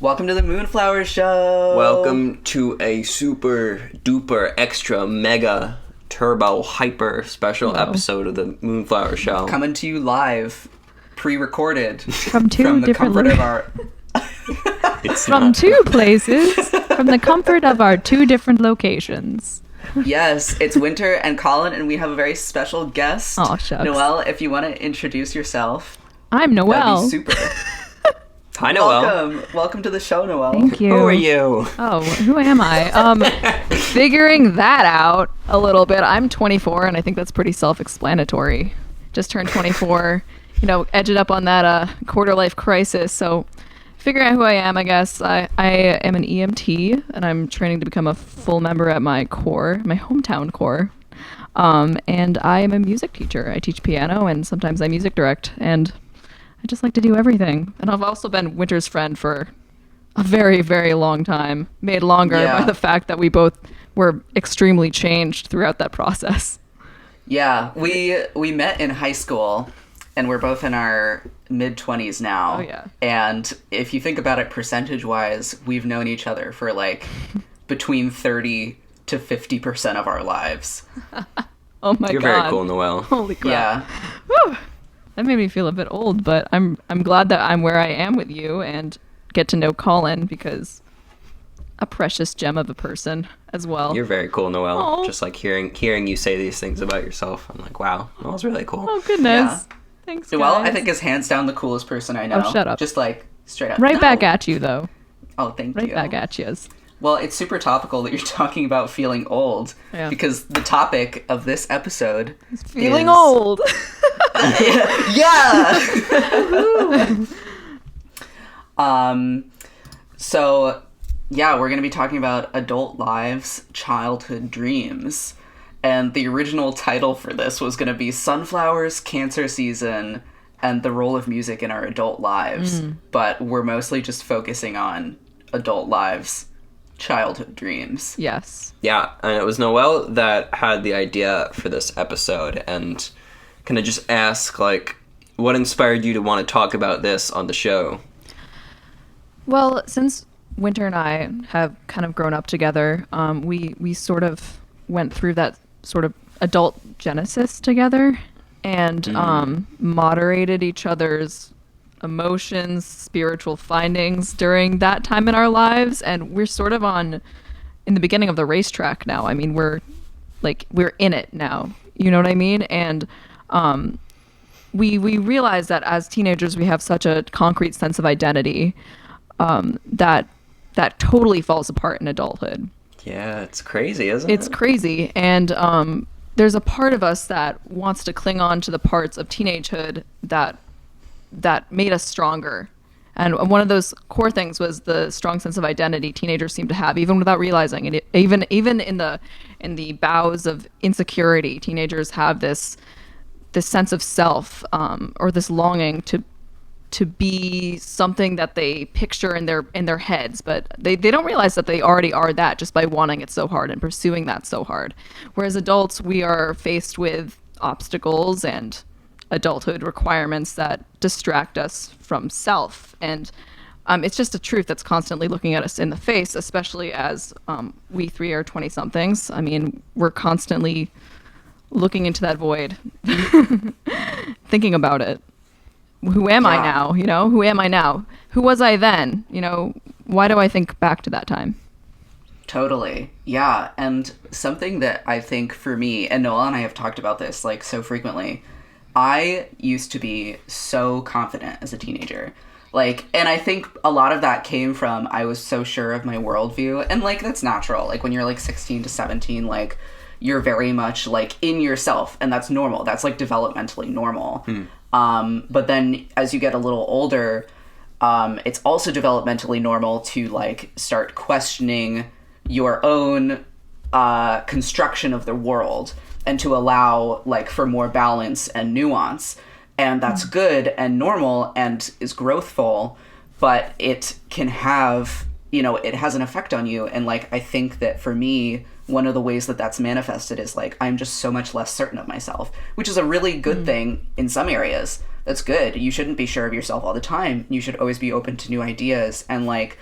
Welcome to the Moonflower Show. Welcome to a super duper extra mega turbo hyper special episode of the Moonflower Show. Coming to you live, pre-recorded from the comfort of our from two places, from the comfort of our two different locations. Yes, it's Winter and Colin, and we have a very special guest. Oh, shucks. Noelle, if you want to introduce yourself. I'm Noelle. That'd be super. Hi, Noelle. Welcome to the show, Noelle. Thank you. Who are you? Oh, who am I? Figuring that out a little bit. I'm 24, and I think that's pretty self-explanatory. Just turned 24, edged up on that quarter-life crisis. So figuring out who I am, I guess. I am an EMT, and I'm training to become a full member at my corps, my hometown corps. And I am a music teacher. I teach piano, and sometimes I music direct, and I just like to do everything. And I've also been Winter's friend for a very, very long time, made longer by the fact that we both were extremely changed throughout that process. Yeah, we met in high school, and we're both in our mid-20s now. Oh, yeah. And if you think about it percentage-wise, we've known each other for, between 30 to 50% of our lives. Oh, my God. You're very cool, Noelle. Holy crap. Yeah. Whew. That made me feel a bit old, but I'm glad that I'm where I am with you and get to know Colin, because a precious gem of a person as well. You're very cool, Noelle. Aww. Just hearing you say these things about yourself, I'm like, wow, Noelle's really cool. Oh, goodness. Yeah. Thanks, Noelle, guys. I think, is hands down the coolest person I know. Oh, shut up. Just straight up. Right No. back at you, though. Oh, thank you. Right back at you. Well, it's super topical that you're talking about feeling old, because the topic of this episode Feeling is... old. Yeah. So, we're going to be talking about adult lives, childhood dreams. And the original title for this was going to be Sunflowers, Cancer Season, and the Role of Music in Our Adult Lives. But we're mostly just focusing on adult lives, childhood dreams. Yes. Yeah, and it was Noelle that had the idea for this episode, and can I just ask, what inspired you to want to talk about this on the show? Well, since Winter and I have kind of grown up together, we sort of went through that sort of adult genesis together, and moderated each other's emotions, spiritual findings during that time in our lives, and we're sort of in the beginning of the racetrack now. I mean, we're in it now. You know what I mean? And we realize that as teenagers we have such a concrete sense of identity that totally falls apart in adulthood. Yeah, it's crazy, isn't it? It's crazy, and there's a part of us that wants to cling on to the parts of teenagehood that made us stronger. And one of those core things was the strong sense of identity teenagers seem to have, even without realizing it. Even in the boughs of insecurity, teenagers have this sense of self, or this longing to be something that they picture in their heads, but they don't realize that they already are that just by wanting it so hard and pursuing that so hard. Whereas adults, we are faced with obstacles and adulthood requirements that distract us from self, and it's just a truth that's constantly looking at us in the face, especially as we three are 20-somethings. I mean, we're constantly looking into that void, thinking about it. Who am I now? Who am I now? Who was I then? Why do I think back to that time? Totally. Yeah. And something that I think for me, and Noelle and I have talked about this so frequently, I used to be so confident as a teenager. And I think a lot of that came from I was so sure of my worldview. And that's natural. When you're 16 to 17, you're very much in yourself, and that's normal. That's developmentally normal. But then as you get a little older, it's also developmentally normal to start questioning your own construction of the world, and to allow for more balance and nuance. And that's good and normal and is growthful, but it can have, it has an effect on you. And I think that for me, one of the ways that that's manifested is I'm just so much less certain of myself, which is a really good thing in some areas. that's good. You shouldn't be sure of yourself all the time. You should always be open to new ideas and like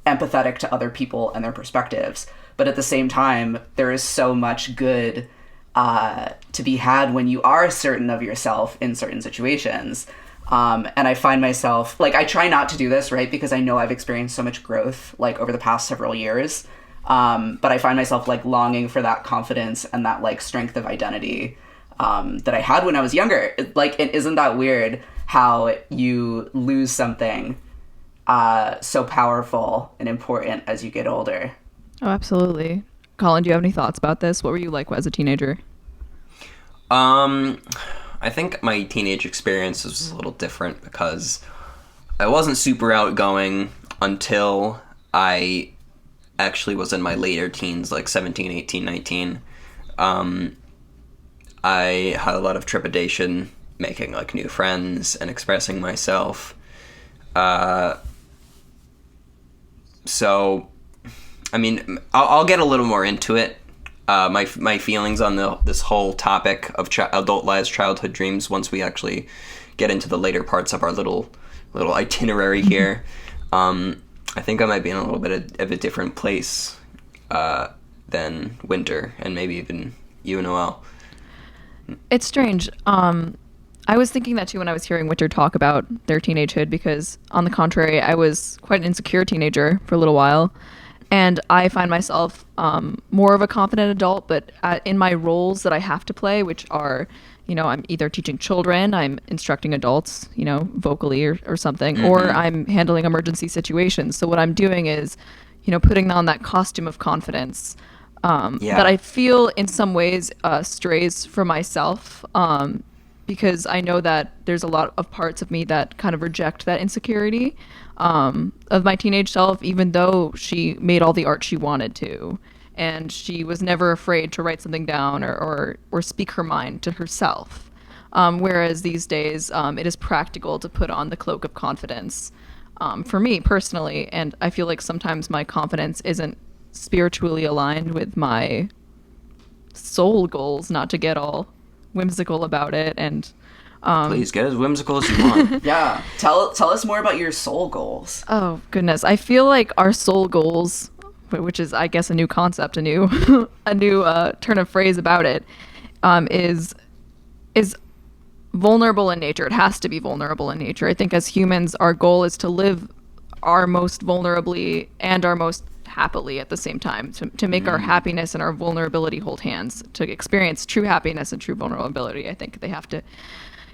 empathetic to other people and their perspectives. But at the same time, there is so much good to be had when you are certain of yourself in certain situations. And I find myself, like, I try not to do this, right? Because I know I've experienced so much growth, like, over the past several years. But I find myself, like, longing for that confidence and that, like, strength of identity that I had when I was younger. Like, it isn't that weird how you lose something so powerful and important as you get older. Oh, absolutely. Colin, do you have any thoughts about this? What were you like as a teenager? I think my teenage experience was a little different because I wasn't super outgoing until I actually was in my later teens, like 17, 18, 19. I had a lot of trepidation making like new friends and expressing myself. So, I mean, I'll get a little more into it. My feelings on this whole topic of adult lives, childhood dreams, once we actually get into the later parts of our little itinerary here. I think I might be in a little bit of a different place than Winter, and maybe even you, Noelle. It's strange. I was thinking that too when I was hearing Winter talk about their teenagehood, because on the contrary, I was quite an insecure teenager for a little while. And I find myself more of a confident adult, but in my roles that I have to play, which are, I'm either teaching children, I'm instructing adults, vocally or something, or I'm handling emergency situations. So what I'm doing is, putting on that costume of confidence that I feel in some ways strays for myself, because I know that there's a lot of parts of me that kind of reject that insecurity of my teenage self, even though she made all the art she wanted to. And she was never afraid to write something down or speak her mind to herself. Whereas these days, it is practical to put on the cloak of confidence for me personally. And I feel like sometimes my confidence isn't spiritually aligned with my soul goals, not to get all whimsical about it. And please get as whimsical as you want. Yeah. Tell us more about your soul goals. Oh, goodness. I feel like our soul goals, which is, I guess, a new concept, a new turn of phrase about it, is vulnerable in nature. It has to be vulnerable in nature. I think as humans, our goal is to live our most vulnerably and our most happily at the same time, to make our happiness and our vulnerability hold hands, to experience true happiness and true vulnerability. I think they have to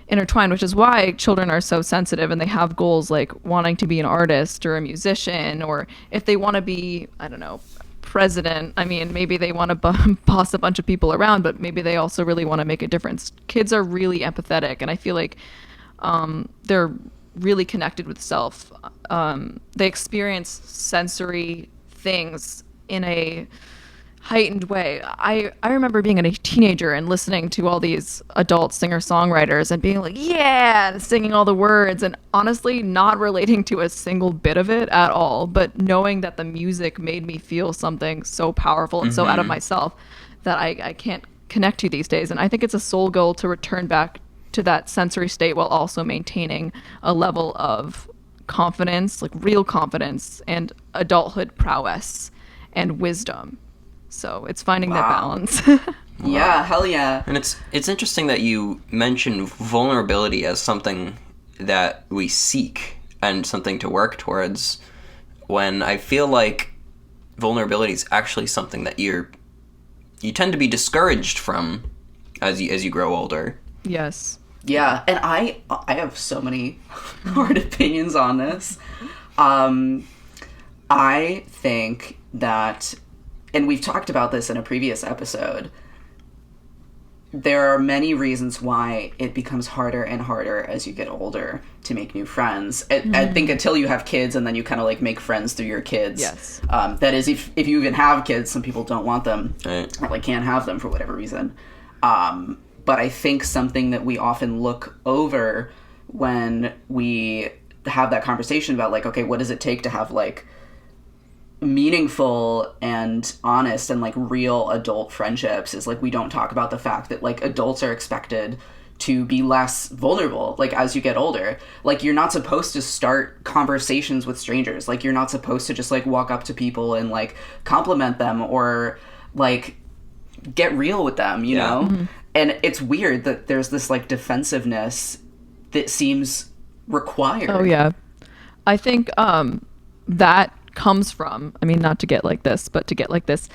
intertwine, which is why children are so sensitive and they have goals like wanting to be an artist or a musician, or if they want to be, I don't know, president. I mean, maybe they want to boss a bunch of people around, but maybe they also really want to make a difference. Kids are really empathetic, and I feel like they're really connected with self. They experience sensory things in a heightened way. I remember being a teenager and listening to all these adult singer-songwriters and being like, yeah, singing all the words, and honestly not relating to a single bit of it at all, but knowing that the music made me feel something so powerful and so out of myself that I can't connect to these days. And I think it's a soul goal to return back to that sensory state while also maintaining a level of confidence, like real confidence and adulthood prowess and wisdom. So it's finding that balance. Yeah, hell yeah. And it's interesting that you mention vulnerability as something that we seek and something to work towards, when I feel like vulnerability is actually something that you tend to be discouraged from as you grow older. Yes. Yeah, and I have so many hard opinions on this. I think that, and we've talked about this in a previous episode, there are many reasons why it becomes harder and harder as you get older to make new friends. I think until you have kids, and then you kind of like make friends through your kids. Yes. That is, if you even have kids, some people don't want them, Right. or like can't have them for whatever reason. But I think something that we often look over when we have that conversation about like, okay, what does it take to have like meaningful and honest and like real adult friendships, is like we don't talk about the fact that like adults are expected to be less vulnerable, like, as you get older. Like, you're not supposed to start conversations with strangers. Like, you're not supposed to just, like, walk up to people and, like, compliment them or, like, get real with them, you know? Mm-hmm. And it's weird that there's this, like, defensiveness that seems required. Oh, yeah. I think that comes from, I mean, not to get like this, but to get like this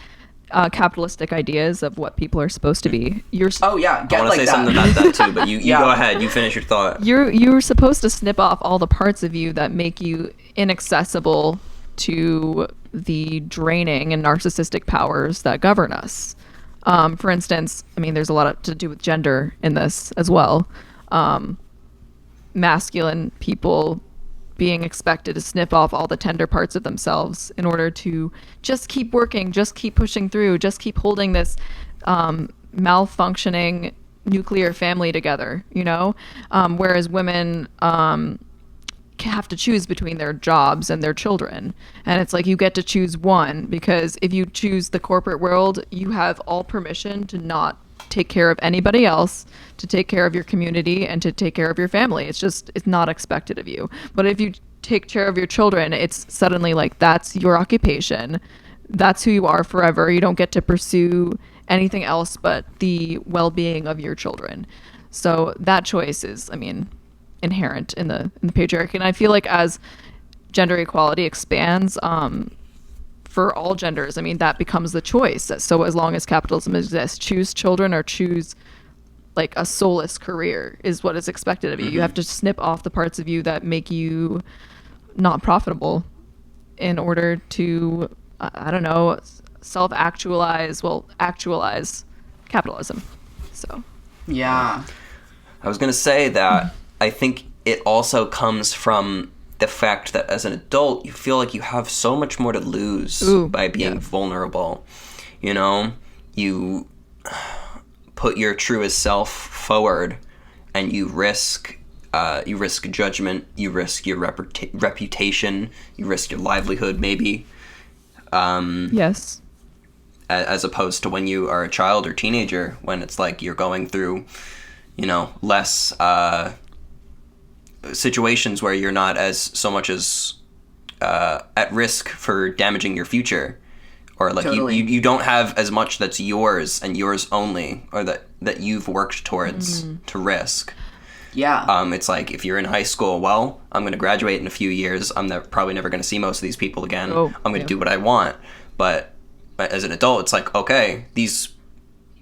capitalistic ideas of what people are supposed to be. Oh yeah, I want to say something about that too, but you go ahead. You finish your thought. You're supposed to snip off all the parts of you that make you inaccessible to the draining and narcissistic powers that govern us. For instance, I mean, there's a lot to do with gender in this as well. Masculine people being expected to snip off all the tender parts of themselves in order to just keep working, just keep pushing through, just keep holding this malfunctioning nuclear family together, you know? Whereas women have to choose between their jobs and their children. And it's like you get to choose one, because if you choose the corporate world, you have all permission to not take care of anybody else, to take care of your community, and to take care of your family. It's not expected of you. But if you take care of your children, it's suddenly like that's your occupation. That's who you are forever. You don't get to pursue anything else but the well-being of your children. So that choice is, I mean, inherent in the patriarchy. And I feel like as gender equality expands, for all genders, I mean, that becomes the choice. So as long as capitalism exists, choose children or choose like a soulless career is what is expected of you. Mm-hmm. You have to snip off the parts of you that make you not profitable in order to, I don't know, actualize capitalism. So, yeah. I was going to say that I think it also comes from the fact that as an adult, you feel like you have so much more to lose by being vulnerable. You know, you put your truest self forward, and you risk judgment, you risk your reputation, you risk your livelihood, maybe. Yes. As opposed to when you are a child or teenager, when it's like you're going through, you know, less situations where you're not as so much as at risk for damaging your future, or like totally. you don't have as much that's yours and yours only, or that you've worked towards to risk. Yeah. It's like if you're in high school, well, I'm going to graduate in a few years. I'm probably never going to see most of these people again. I'm going to do what I want. But as an adult, it's like, okay, these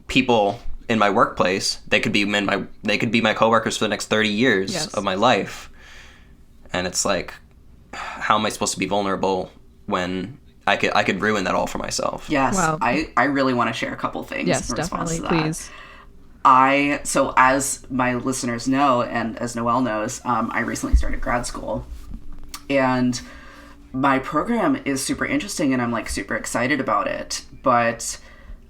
people in my workplace, they could be my coworkers for the next 30 years of my life. And it's like, how am I supposed to be vulnerable when I could ruin that all for myself? Yes. Wow. I really want to share a couple things in response to that. Please. So as my listeners know, and as Noelle knows, I recently started grad school, and my program is super interesting, and I'm like super excited about it. But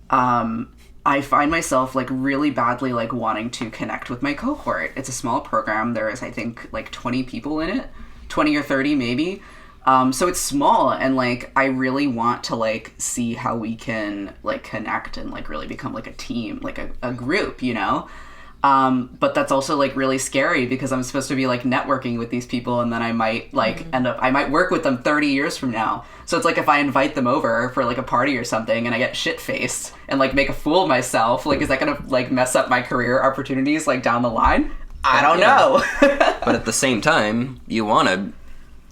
I find myself like really badly like wanting to connect with my cohort. It's a small program. There is, I think, like 20 people in it, 20 or 30 maybe. So it's small, and like I really want to like see how we can like connect and like really become like a team, like a group, you know? But that's also like really scary because I'm supposed to be like networking with these people, and then I might like I might work with them 30 years from now. So it's like if I invite them over for like a party or something and I get shit-faced and like make a fool of myself, like is that gonna like mess up my career opportunities like down the line? I don't know. But at the same time, you want to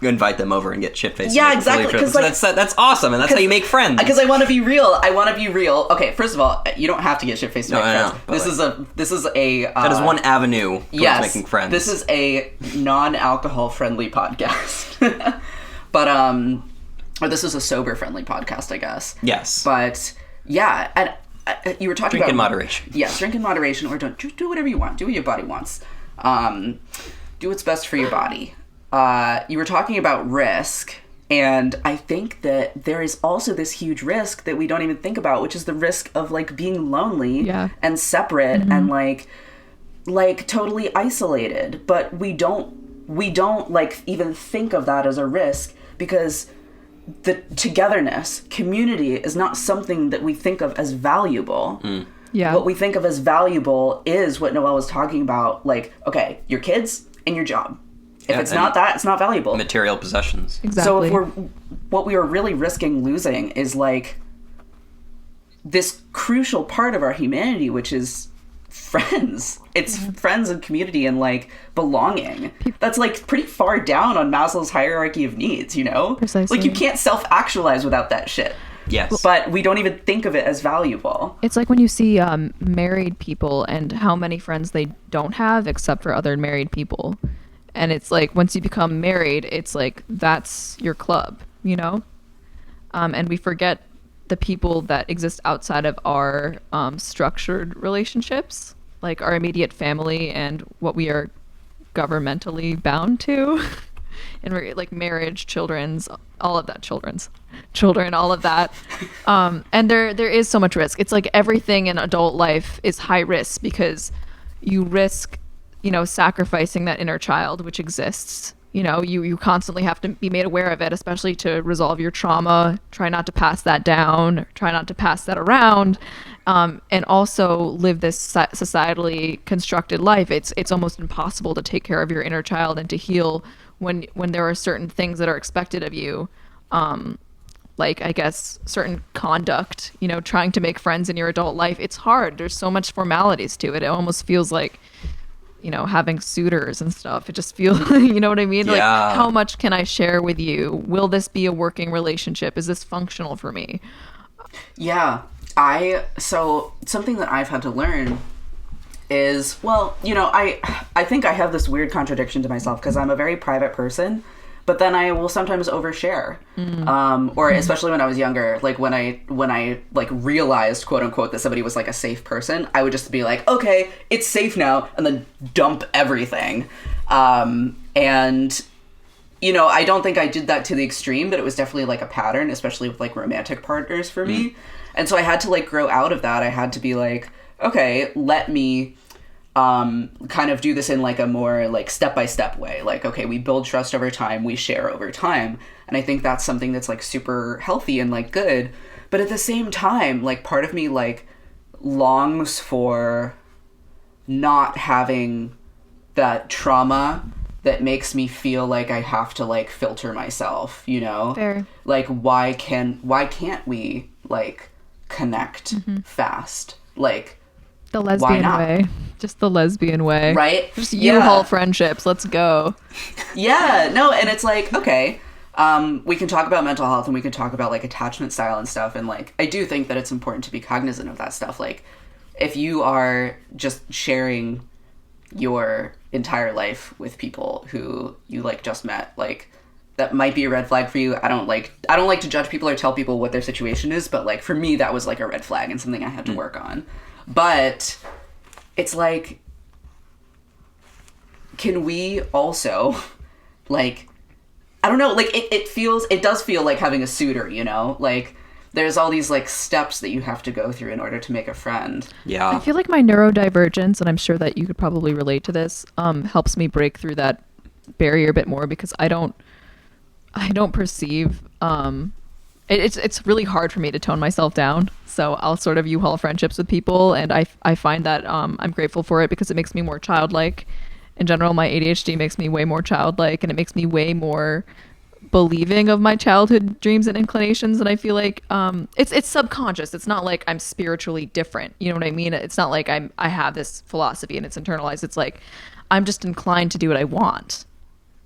invite them over and get shit-faced. Yeah, exactly. Because like, that's awesome, and that's how you make friends. Because I want to be real. Okay, first of all, you don't have to get shit-faced to make friends. This is a that is one avenue towards making friends. This is a non-alcohol friendly podcast. But or this is a sober friendly podcast, I guess. Yes. But yeah, and you were talking about drink in moderation. Yes, drink in moderation, or don't do whatever you want. Do what your body wants. Do what's best for your body. You were talking about risk, and I think that there is also this huge risk that we don't even think about, which is the risk of like being lonely and separate and like totally isolated. But we don't like even think of that as a risk, because the togetherness, community is not something that we think of as valuable. Yeah. what we think of as valuable is what Noelle was talking about. Like, okay, your kids and your job. If Yeah, it's not that, it's not valuable. Material possessions. Exactly. So what we are really risking losing is like this crucial part of our humanity, which is friends. It's friends and community and like belonging. That's like pretty far down on Maslow's hierarchy of needs, you know? Precisely. Like you can't self-actualize without that shit. Yes. But we don't even think of it as valuable. It's like when you see married people and how many friends they don't have except for other married people. And it's like once you become married, it's like that's your club, you know? And we forget the people that exist outside of our structured relationships, like our immediate family and what we are governmentally bound to. And like marriage, children, all of that. And there is so much risk. It's like everything in adult life is high risk because you risk, sacrificing that inner child which exists. You constantly have to be made aware of it, especially to resolve your trauma. Try not to pass that down. Try not to pass that around, and also live this societally constructed life. It's almost impossible to take care of your inner child and to heal when there are certain things that are expected of you, like I guess certain conduct. Trying to make friends in your adult life. It's hard. There's so much formalities to it. It almost feels like having suitors and stuff. It just feels, you know what I mean? Yeah. Like, how much can I share with you? Will this be a working relationship? Is this functional for me? Yeah. So something that I've had to learn is, well, I think I have this weird contradiction to myself because I'm a very private person, but then I will sometimes overshare. Or especially when I was younger, like when I like realized, quote unquote, that somebody was like a safe person, I would just be like, okay, it's safe now, and then dump everything. And I don't think I did that to the extreme, but it was definitely like a pattern, especially with like romantic partners for me. And so I had to like grow out of that. I had to be like, okay, let me kind of do this in like a more like step-by-step way. Like, okay, we build trust over time, we share over time. And I think that's something that's like super healthy and like good. But at the same time, like part of me like longs for not having that trauma that makes me feel like I have to like filter myself, Fair. Like why can't we like connect fast? Like the lesbian way. Just the lesbian way. Right? Just U-Haul friendships. Let's go. Yeah. No, and it's like, okay, we can talk about mental health and we can talk about like attachment style and stuff. And like, I do think that it's important to be cognizant of that stuff. Like if you are just sharing your entire life with people who you like just met, like that might be a red flag for you. I don't like to judge people or tell people what their situation is, but like for me, that was like a red flag and something I had to work on. But it's like, can we also like, I don't know, like it does feel like having a suitor, like there's all these like steps that you have to go through in order to make a friend. Yeah. I feel like my neurodivergence, and I'm sure that you could probably relate to this, helps me break through that barrier a bit more because I don't perceive, it's really hard for me to tone myself down. So I'll sort of U-Haul friendships with people, and I find that I'm grateful for it because it makes me more childlike. In general, my ADHD makes me way more childlike, and it makes me way more believing of my childhood dreams and inclinations. And I feel like it's subconscious. It's not like I'm spiritually different. You know what I mean? It's not like I have this philosophy and it's internalized. It's like I'm just inclined to do what I want.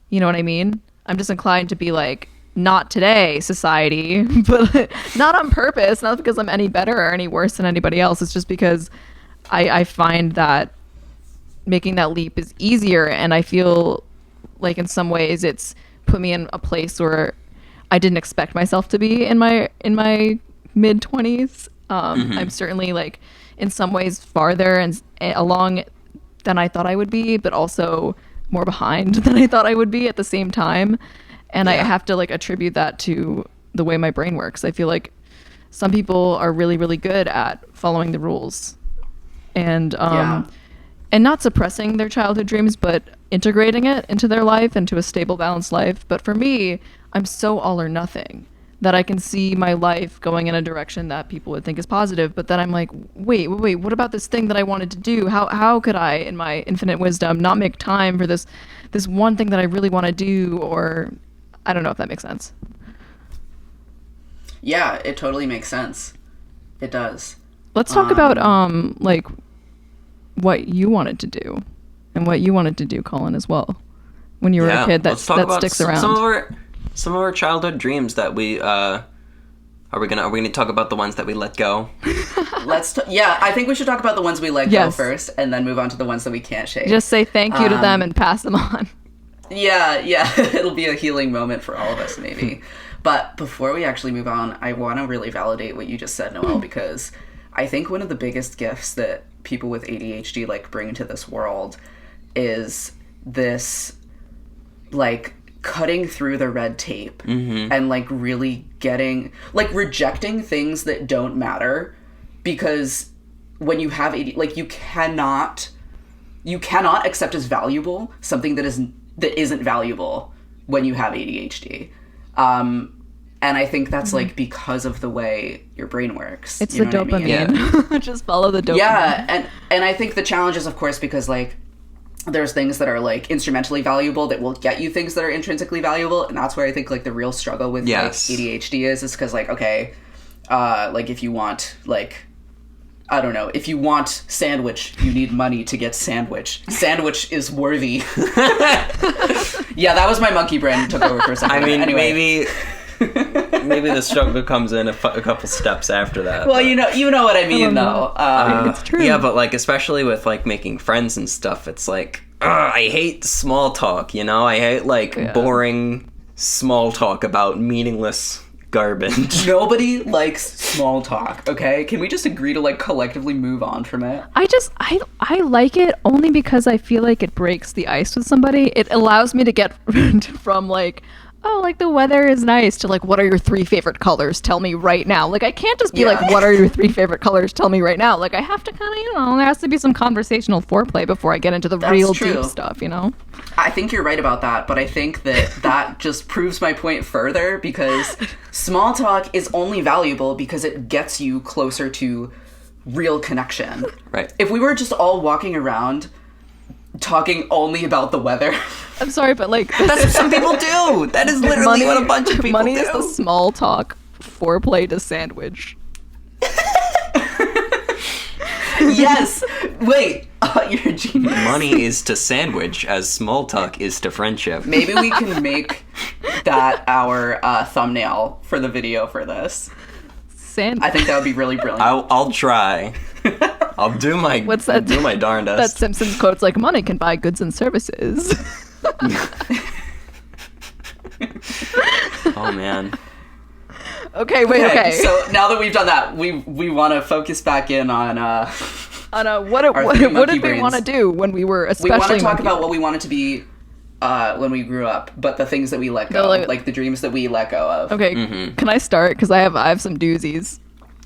You know what I mean? I'm just inclined to be like, not today, society, but not on purpose, not because I'm any better or any worse than anybody else. It's just because I find that making that leap is easier, and I feel like in some ways it's put me in a place where I didn't expect myself to be in my mid-20s. I'm certainly like in some ways farther and along than I thought I would be, but also more behind than I thought I would be at the same time. And I have to like attribute that to the way my brain works. I feel like some people are really, really good at following the rules and not suppressing their childhood dreams, but integrating it into their life, into a stable, balanced life. But for me, I'm so all or nothing. that I can see my life going in a direction that people would think is positive. But then I'm like, wait, what about this thing that I wanted to do? How could I, in my infinite wisdom, not make time for this one thing that I really want to do? Or I don't know if that makes sense. Yeah, it totally makes sense. It does. Let's talk about like what you wanted to do and what you wanted to do, Colin, as well. When you were a kid, that sticks around. Some of our childhood dreams that we are we gonna talk about the ones that we let go? I think we should talk about the ones we let go first, and then move on to the ones that we can't shake. Just say thank you to them and pass them on. Yeah, it'll be a healing moment for all of us, maybe. But before we actually move on, I want to really validate what you just said, Noelle, because I think one of the biggest gifts that people with ADHD like bring to this world is this like cutting through the red tape and like really getting like rejecting things that don't matter, because when you have ADHD, like you cannot accept as valuable something that isn't valuable when you have ADHD. And I think that's like because of the way your brain works. It's the dopamine. Yeah. Just follow the dopamine. Yeah, and I think the challenge is, of course, because like there's things that are like instrumentally valuable that will get you things that are intrinsically valuable, and that's where I think like the real struggle with like ADHD is because like, okay, like if you want like, I don't know, if you want sandwich, you need money to get sandwich. Sandwich is worthy. Yeah, that was my monkey brain took over for a second. I mean, anyway. maybe the struggle comes in a couple steps after that. Well, you know what I mean, though. It's true. Yeah, but like especially with like making friends and stuff, it's like I hate small talk. You know, I hate like boring small talk about meaningless garbage. Nobody likes small talk. Okay, can we just agree to like collectively move on from it? I like it only because I feel like it breaks the ice with somebody. It allows me to get from like, oh, like the weather is nice, to like, what are your 3 favorite colors? Tell me right now. Like, I can't just be like, what are your 3 favorite colors? Tell me right now. Like, I have to kind of, there has to be some conversational foreplay before I get into the real deep stuff, I think you're right about that, but I think that just proves my point further, because small talk is only valuable because it gets you closer to real connection. Right. If we were just all walking around talking only about the weather. I'm sorry, but like that's what some people do. That is literally what a bunch of people money do. Money is the small talk foreplay to sandwich. Yes. Wait. You're a genius. Money is to sandwich as small talk is to friendship. Maybe we can make that our thumbnail for the video for this. Sandwich. I think that would be really brilliant. I'll try. I'll do my do my darndest. That Simpsons quote's like, money can buy goods and services. Oh man. Okay, okay. So now that we've done that, we want to focus back in on what did we want to do when we were especially. We want to talk about what we wanted to be when we grew up, but the things that we let go, like the dreams that we let go of. Okay, Can I start? Because I have some doozies.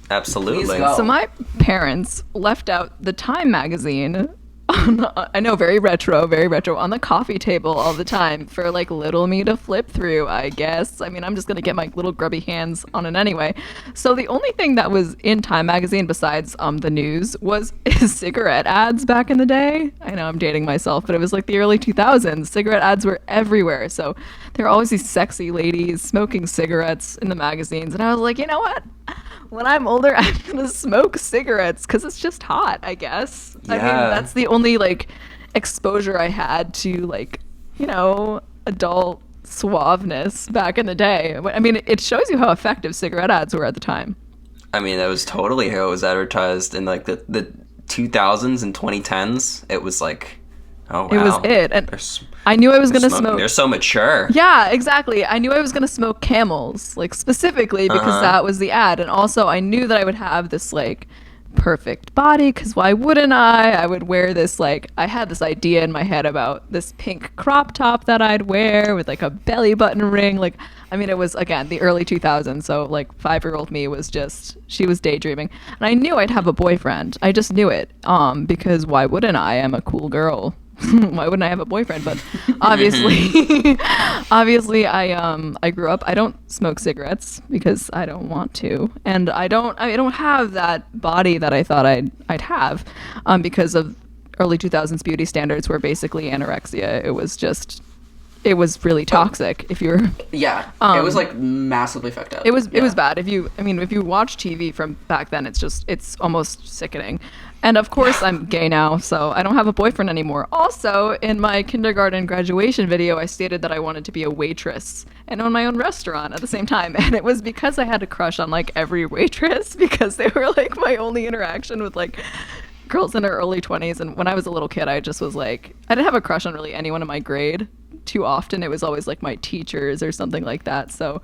Absolutely. So my parents left out the Time magazine. I know, very retro, on the coffee table all the time for like little me to flip through, I guess. I mean, I'm just going to get my little grubby hands on it anyway. So the only thing that was in Time magazine besides the news was cigarette ads back in the day. I know I'm dating myself, but it was like the early 2000s. Cigarette ads were everywhere. So there were always these sexy ladies smoking cigarettes in the magazines. And I was like, you know what? When I'm older, I'm going to smoke cigarettes because it's just hot, I guess. Yeah. I mean, that's the only, like, exposure I had to, like, adult suaveness back in the day. I mean, it shows you how effective cigarette ads were at the time. I mean, that was totally how it was advertised in, like, the 2000s and 2010s. It was like, oh, wow. It was it. And I knew I was going to smoke. They're so mature. Yeah, exactly. I knew I was going to smoke Camels, like, specifically because that was the ad. And also, I knew that I would have this, like, perfect body, because why wouldn't I would wear this, like, I had this idea in my head about this pink crop top that I'd wear with like a belly button ring. Like, I mean, it was, again, the early 2000s, so like 5-year-old me was just, she was daydreaming, and I knew I'd have a boyfriend. I just knew it, because why wouldn't I? I'm a cool girl. why wouldn't I have a boyfriend? But obviously, obviously, I grew up. I don't smoke cigarettes because I don't want to, and I don't have that body that I thought I'd have, because of early 2000s beauty standards were basically anorexia. It was really toxic. If you're Yeah, it was like massively fucked up. it was bad. If you watch TV from back then, it's almost sickening. And of course, I'm gay now, so I don't have a boyfriend anymore. Also, in my kindergarten graduation video, I stated that I wanted to be a waitress and own my own restaurant at the same time. And it was because I had a crush on like every waitress because they were like my only interaction with like girls in their early 20s. And when I was a little kid, I just was like, I didn't have a crush on really anyone in my grade too often. It was always like my teachers or something like that. So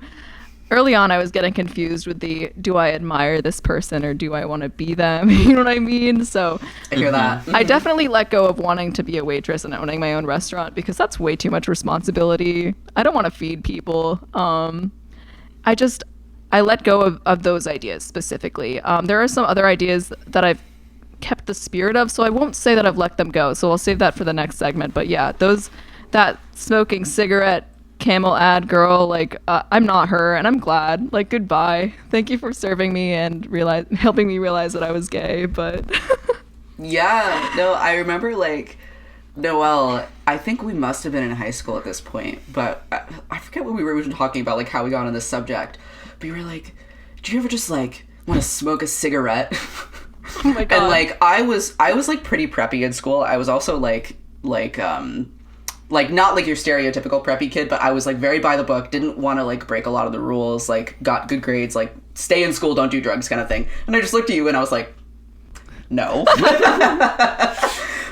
early on, I was getting confused with do I admire this person or do I want to be them? You know what I mean? So I hear that. I definitely let go of wanting to be a waitress and owning my own restaurant because that's way too much responsibility. I don't want to feed people. I let go of those ideas specifically. There are some other ideas that I've kept the spirit of, so I won't say that I've let them go. So I'll save that for the next segment. But yeah, that smoking cigarette Camel ad girl, like I'm not her, and I'm glad. Like goodbye. Thank you for serving me and helping me realize that I was gay. But yeah, no, I remember like Noelle. I think we must have been in high school at this point, but I forget what we were even talking about, like how we got on this subject. But you were like, "Do you ever just like want to smoke a cigarette?" Oh my god! And like I was like pretty preppy in school. I was also like not like your stereotypical preppy kid, but I was like very by the book, didn't want to like break a lot of the rules, like got good grades, like stay in school, don't do drugs kind of thing. And I just looked at you and I was like, no.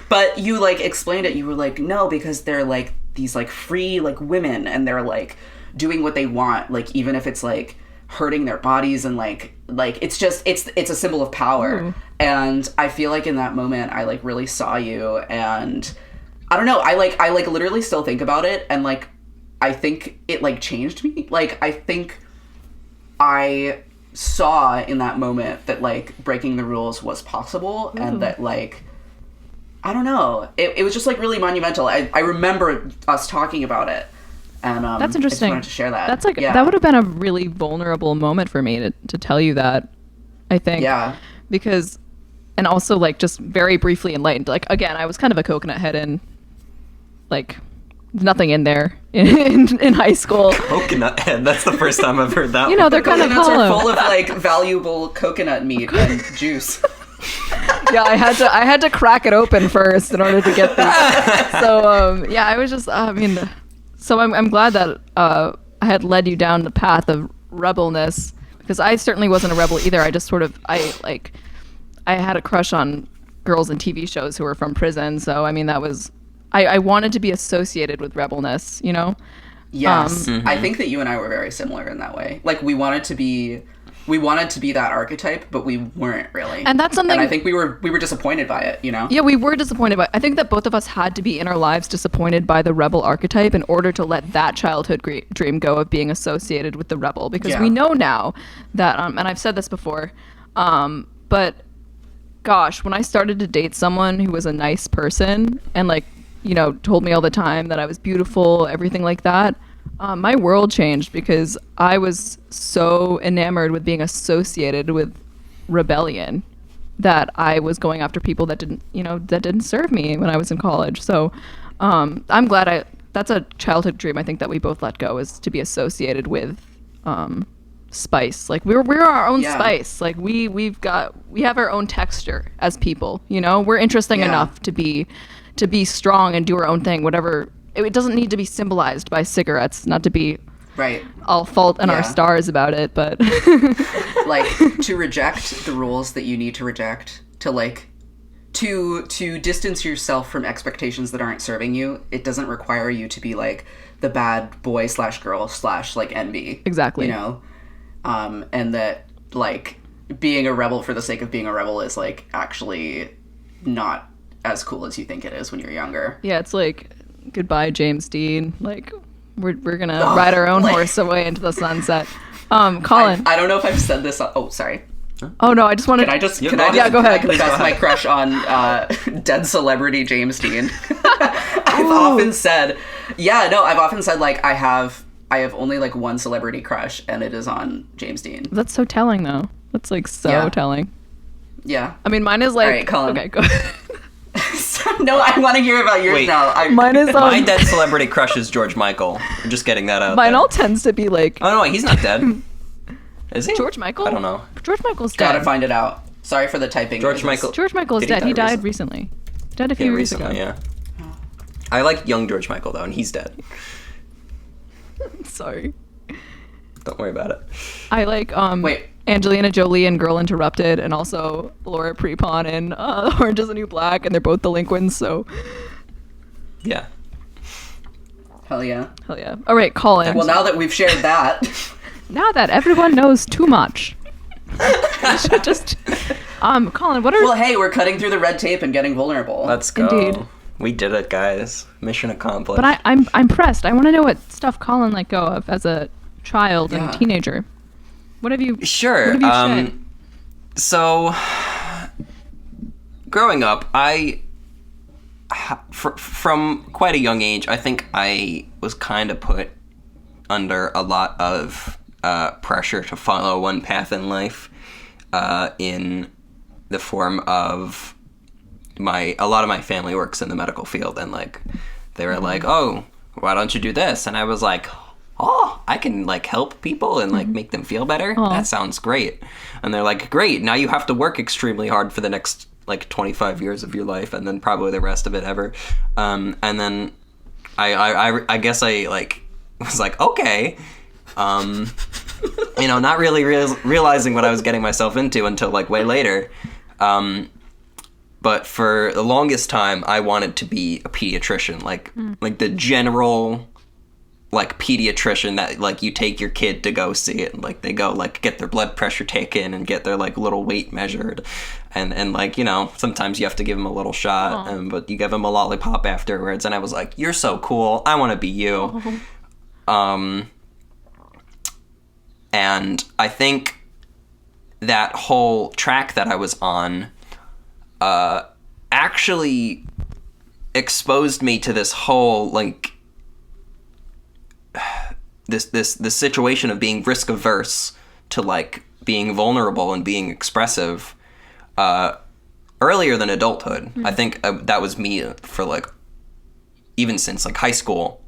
But you like explained it. You were like, no, because they're like these like free like women and they're like doing what they want, like even if it's like hurting their bodies and like it's just it's a symbol of power. Ooh. And I feel like in that moment I like really saw you, and I don't know, I literally still think about it, and like I think it like changed me. Like I think I saw in that moment that like breaking the rules was possible. Ooh. And that like I don't know, it was just like really monumental. I remember us talking about it, and that's interesting. I just wanted to share that. That's like that would have been a really vulnerable moment for me to tell you that, I think. Yeah. Because, and also like just very briefly enlightened. Like again, I was kind of a coconut head and like nothing in there in high school. Coconut head. That's the first time I've heard that. You know, they're kind of coconuts hollow. are full of like valuable coconut meat and juice. Yeah, I had to crack it open first in order to get this. So yeah, I was just so I'm glad that I had led you down the path of rebelness, because I certainly wasn't a rebel either. I just sort of I had a crush on girls in TV shows who were from prison. So I mean that was I wanted to be associated with rebelness, you know? Yes. I think that you and I were very similar in that way. Like we wanted to be that archetype, but we weren't really. And that's something. And I think we were disappointed by it, you know? Yeah, we were disappointed by it. I think that both of us had to be in our lives disappointed by the rebel archetype in order to let that childhood dream go of being associated with the rebel. Because we know now that, and I've said this before, but gosh, when I started to date someone who was a nice person and like, you know, told me all the time that I was beautiful, everything like that, my world changed because I was so enamored with being associated with rebellion that I was going after people that didn't serve me when I was in college. So I'm glad that's a childhood dream I think that we both let go, is to be associated with spice. Like we're our own spice. Like we have our own texture as people, you know? We're interesting enough to be strong and do our own thing, whatever. It doesn't need to be symbolized by cigarettes, not to be right all fault in our stars about it, but like to reject the rules that you need to reject, to like to distance yourself from expectations that aren't serving you. It doesn't require you to be like the bad boy / girl / like envy. Exactly. You know? And that like being a rebel for the sake of being a rebel is like actually not as cool as you think it is when you're younger. Yeah, it's like goodbye James Dean. Like we're gonna ride our own horse away into the sunset. Colin, I don't know if I've said this. Oh, sorry. Oh no, I just wanted. Can I just Yeah, can go I ahead. just Yeah, go ahead. confess my crush on dead celebrity James Dean? I've often said like I have only like one celebrity crush, and it is on James Dean. That's so telling, though. That's like so Yeah. telling. Yeah. I mean, mine is like. All right, Colin. Okay, go ahead. No, I want to hear about yours Wait. now. Mine is My dead celebrity crush is George Michael. I'm just getting that out. mine there. all tends to be like Oh no, he's not dead. Is he? George Michael. I don't know. George Michael's Gotta dead. find it out. Sorry for the typing. George noises. Michael. George Michael's Did he dead. die He died recently. Dead a few Yeah, years recently. ago. Yeah. I like young George Michael though, and he's dead. Sorry. Don't worry about it. I like Wait. Angelina Jolie in Girl Interrupted, and also Laura Prepon in Orange Is the New Black, and they're both delinquents. So Yeah. Hell yeah. hell yeah. All right, Colin. Well, now that we've shared that, Now that everyone knows too much, we should just Colin, what are well, hey, we're cutting through the red tape and getting vulnerable. Let's go. Indeed. We did it, guys. Mission accomplished. But I'm pressed. I want to know what stuff Colin let go of as a child Yeah. and teenager. What have you? Sure. What have you shed? So, growing up, from quite a young age, I think I was kind of put under a lot of pressure to follow one path in life, in the form of a lot of my family works in the medical field, and like they were like, "Oh, why don't you do this?" And I was like, "Oh, I can like help people and like make them feel better. Aw. That sounds great." And they're like, "Great, now you have to work extremely hard for the next like 25 years of your life, and then probably the rest of it ever." And then I guess I like was like, okay, not really realizing what I was getting myself into until like way later. But for the longest time, I wanted to be a pediatrician, like the general, like pediatrician that like you take your kid to go see it, and like they go like get their blood pressure taken and get their like little weight measured, and like sometimes you have to give them a little shot, but you give them a lollipop afterwards. And I was like, you're so cool, I want to be you. And I think that whole track that I was on actually exposed me to this whole like this situation of being risk averse to like being vulnerable and being expressive earlier than adulthood. I think that was me for like even since like high school,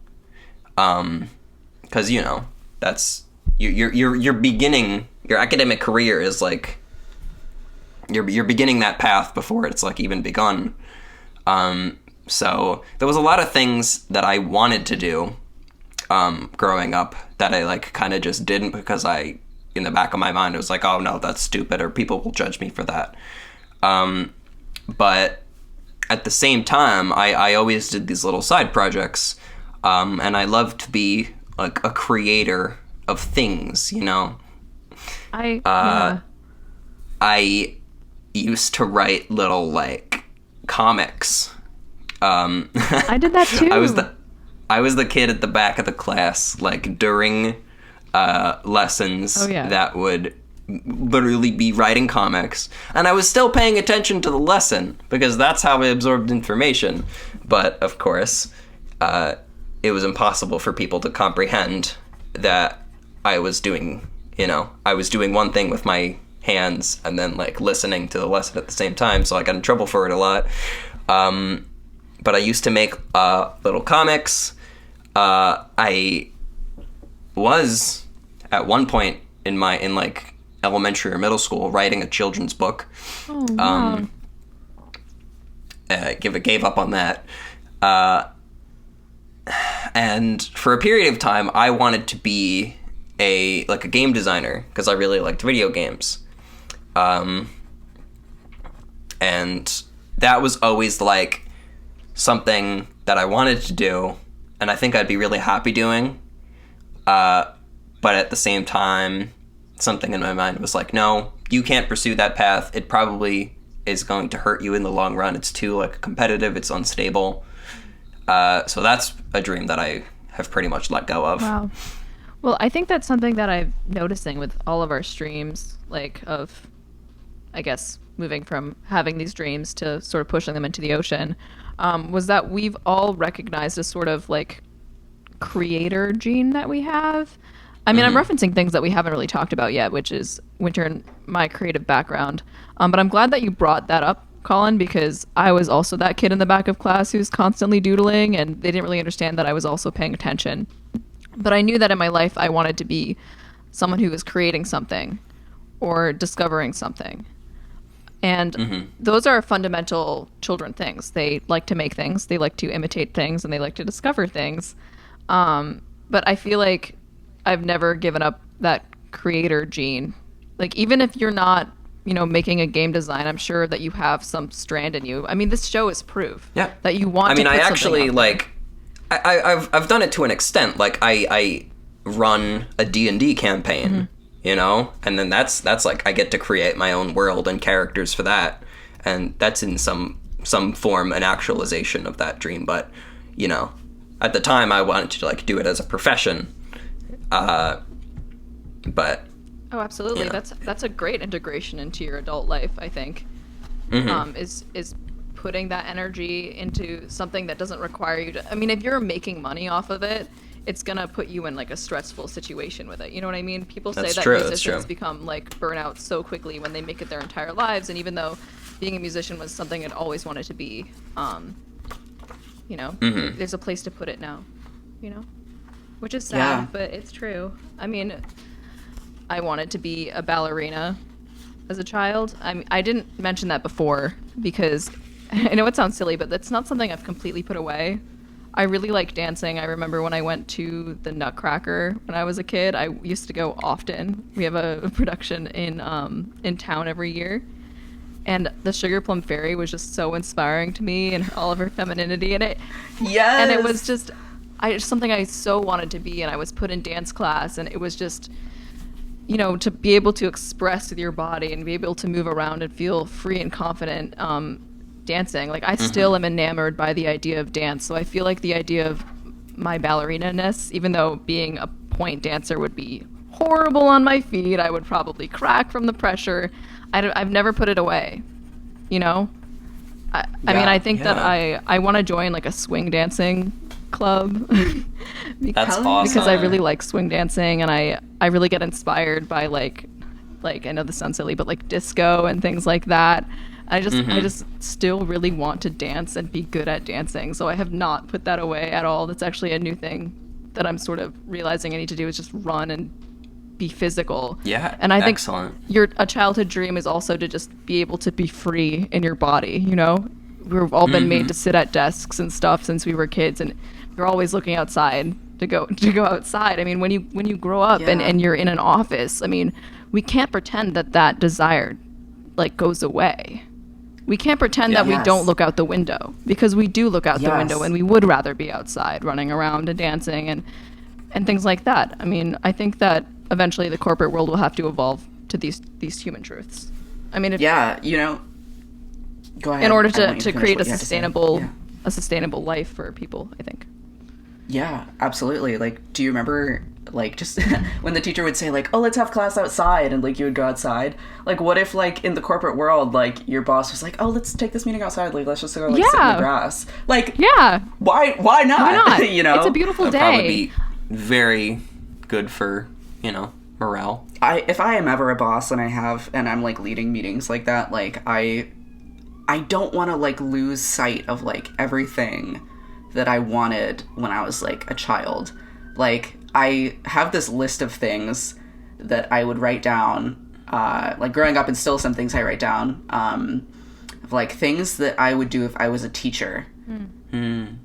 because that's you're beginning your academic career is like you're beginning that path before it's like even begun. So there was a lot of things that I wanted to do growing up that I like kind of just didn't, because in the back of my mind it was like, oh no, that's stupid, or people will judge me for that. But at the same time, I always did these little side projects, and I love to be like a creator of things, Yeah. I used to write little like comics. I did that too. I was the kid at the back of the class, like during lessons, Oh, yeah. that would literally be writing comics, and I was still paying attention to the lesson because that's how I absorbed information. But of course, it was impossible for people to comprehend that I was doing one thing with my hands and then like listening to the lesson at the same time, so I got in trouble for it a lot. But I used to make little comics. I was at one point in like elementary or middle school writing a children's book. Oh, wow. Gave up on that. And for a period of time, I wanted to be a game designer because I really liked video games. And that was always like something that I wanted to do, and I think I'd be really happy doing. But at the same time, something in my mind was like, no, you can't pursue that path. It probably is going to hurt you in the long run. It's too like competitive. It's unstable. So that's a dream that I have pretty much let go of. Wow. Well, I think that's something that I'm noticing with all of our streams, like of I guess, moving from having these dreams to sort of pushing them into the ocean, was that we've all recognized a sort of like creator gene that we have. I mean, I'm referencing things that we haven't really talked about yet, which is Winter and my creative background. But I'm glad that you brought that up, Colin, because I was also that kid in the back of class who's constantly doodling, and they didn't really understand that I was also paying attention. But I knew that in my life I wanted to be someone who was creating something or discovering something. And those are fundamental children things. They like to make things, they like to imitate things, and they like to discover things. But I feel like I've never given up that creator gene. Like, even if you're not, making a game design, I'm sure that you have some strand in you. I mean, this show is proof that you want to put I something actually, out like, I've done it to an extent. Like, I run a D&D campaign, and then that's like, I get to create my own world and characters for that. And that's in some form an actualization of that dream. But, at the time I wanted to, like, do it as a profession. But oh, absolutely. That's a great integration into your adult life, I think. Is putting that energy into something that doesn't require you to, I mean, if you're making money off of it, it's gonna put you in like a stressful situation with it. You know what I mean? People say that musicians become like burnout so quickly when they make it their entire lives, and even though being a musician was something I'd always wanted to be, there's a place to put it now, which is sad, but it's true. I mean, I wanted to be a ballerina as a child. I didn't mention that before because I know it sounds silly, but that's not something I've completely put away. I really like dancing. I remember when I went to the Nutcracker when I was a kid. I used to go often. We have a production in town every year. And the Sugar Plum Fairy was just so inspiring to me and all of her femininity in it. Yes! And it was just something I so wanted to be, and I was put in dance class, and it was just, to be able to express with your body and be able to move around and feel free and confident dancing. Like, I still am enamored by the idea of dance, so I feel like the idea of my ballerina-ness, even though being a point dancer would be horrible on my feet, I would probably crack from the pressure, I've never put it away, I mean, I think that I want to join like a swing dancing club That's awesome. because I really like swing dancing, and I really get inspired by like I know this sounds silly, but like disco and things like that. I just still really want to dance and be good at dancing, so I have not put that away at all. That's actually a new thing that I'm sort of realizing I need to do, is just run and be physical. Yeah, and I think excellent. A childhood dream is also to just be able to be free in your body. We've all been made to sit at desks and stuff since we were kids, and we're always looking outside to go outside. I mean, when you grow up and you're in an office, I mean, we can't pretend that desire like goes away. We can't pretend that we don't look out the window, because we do look out the window, and we would rather be outside running around and dancing and things like that. I mean, I think that eventually the corporate world will have to evolve to these human truths. I mean, go ahead. In order to create a sustainable life for people, I think. Yeah, absolutely. Like, do you remember, like, just when the teacher would say, like, oh, let's have class outside, and, like, you would go outside? Like, what if, like, in the corporate world, like, your boss was like, oh, let's take this meeting outside, like, let's just go, like, sit in the grass. Like, why not? Why not? It's a beautiful day. Probably be very good for, morale. If I am ever a boss and I'm, like, leading meetings like that, like, I don't want to, like, lose sight of, like, everything that I wanted when I was, like, a child. Like, I have this list of things that I would write down, like, growing up, and still some things I write down, of, like, things that I would do if I was a teacher. And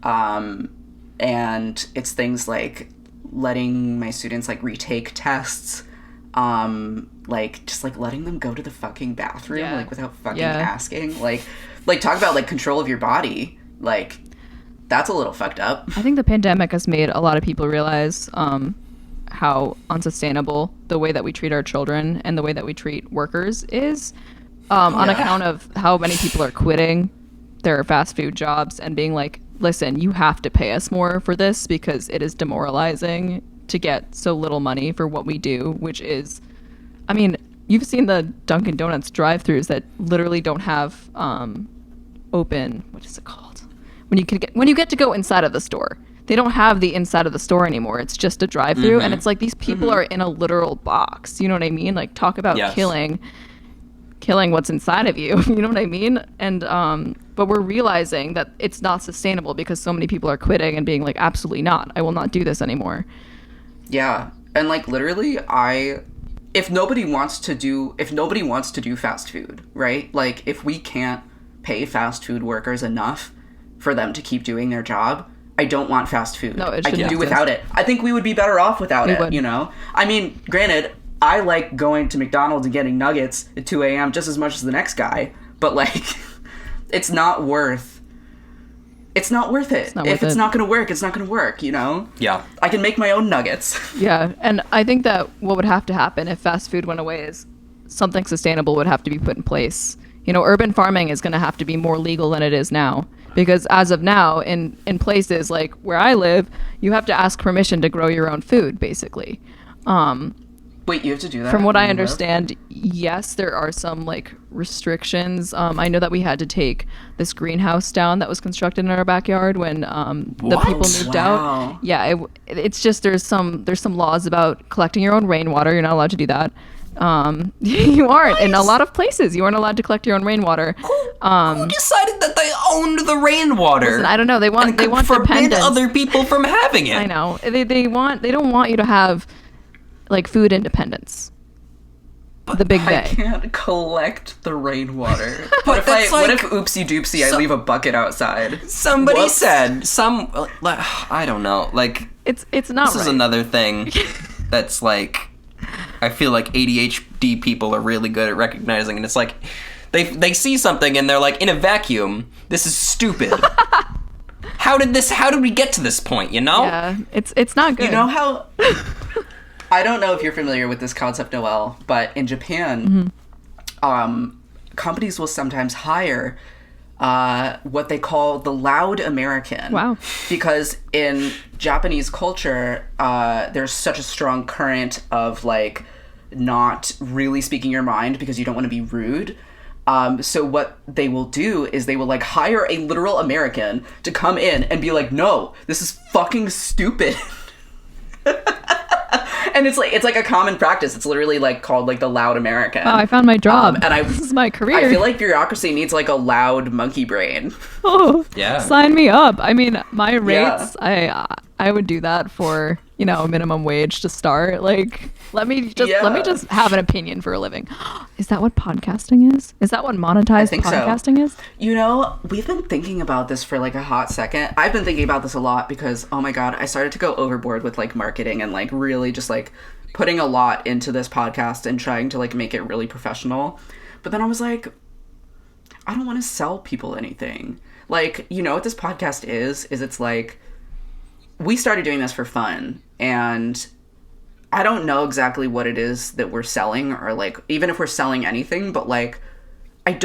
it's things like letting my students, like, retake tests, like, just, like, letting them go to the fucking bathroom, like, without fucking asking. Like, talk about, like, control of your body. Like, that's a little fucked up. I think the pandemic has made a lot of people realize how unsustainable the way that we treat our children and the way that we treat workers is, on account of how many people are quitting their fast food jobs and being like, listen, you have to pay us more for this because it is demoralizing to get so little money for what we do, which is, I mean, you've seen the Dunkin' Donuts drive-throughs that literally don't have open, what is it called? When you get to go inside of the store. They don't have the inside of the store anymore. It's just a drive-through, and it's like these people are in a literal box. You know what I mean? Like, talk about killing what's inside of you. You know what I mean? And but we're realizing that it's not sustainable because so many people are quitting and being like, absolutely not. I will not do this anymore. Yeah, and like literally, if nobody wants to do fast food, right? Like, if we can't pay fast food workers enough for them to keep doing their job, I don't want fast food. No, it I can shouldn't do exist. without it. I think we would be better off without it, would. you know? I mean, granted, I like going to McDonald's and getting nuggets at 2 a.m. just as much as the next guy, but like, it's not worth it. If it's not going to work, it's not going to work, you know? Yeah. I can make my own nuggets. Yeah, and I think that what would have to happen if fast food went away is something sustainable would have to be put in place. You know, urban farming is going to have to be more legal than it is now. Because as of now, in places like where I live, you have to ask permission to grow your own food, basically. Wait, you have to do that? From what I where you live? understand, yes, there are some like restrictions. I know that we had to take this greenhouse down that was constructed in our backyard when the people moved Wow. out. Yeah, it's just there's some laws about collecting your own rainwater. You're not allowed to do that. You aren't in a lot of places. You aren't allowed to collect your own rainwater. Who decided that they owned the rainwater? Listen, I don't know. They want forbid dependence. other people from having it. I know. They don't want you to have like food independence. The big I day. can't collect the rainwater. But that's what like- if oopsie doopsie I leave a bucket outside? Somebody Whoops. said I don't know. Like, It's not this right. is another thing that's like, I feel like ADHD people are really good at recognizing, and it's like they see something and they're like, in a vacuum, this is stupid. How did we get to this point, you know? Yeah, it's not good. You know how... I don't know if you're familiar with this concept, Noelle, but in Japan, companies will sometimes hire what they call the loud American. Wow. Because in Japanese culture, there's such a strong current of like not really speaking your mind because you don't want to be rude. So what they will do is they will like hire a literal American to come in and be like, no, this is fucking stupid. And it's like a common practice. It's literally like called like the loud American. Wow, I found my job. And this is my career. I feel like bureaucracy needs like a loud monkey brain. Oh, Yeah. sign me up. I mean, my Yeah. rates, I would do that for, you know, minimum wage to start. Like, let me just have an opinion for a living. Is that what podcasting is? Is that what monetized think so. podcasting is? You know, we've been thinking about this for like a hot second. I've been thinking about this a lot because, oh my God, I started to go overboard with like marketing and like really just like putting a lot into this podcast and trying to like make it really professional. But then I was like, I don't want to sell people anything. Like, you know what this podcast is it's like, we started doing this for fun, and I don't know exactly what it is that we're selling, or like even if we're selling anything, but like I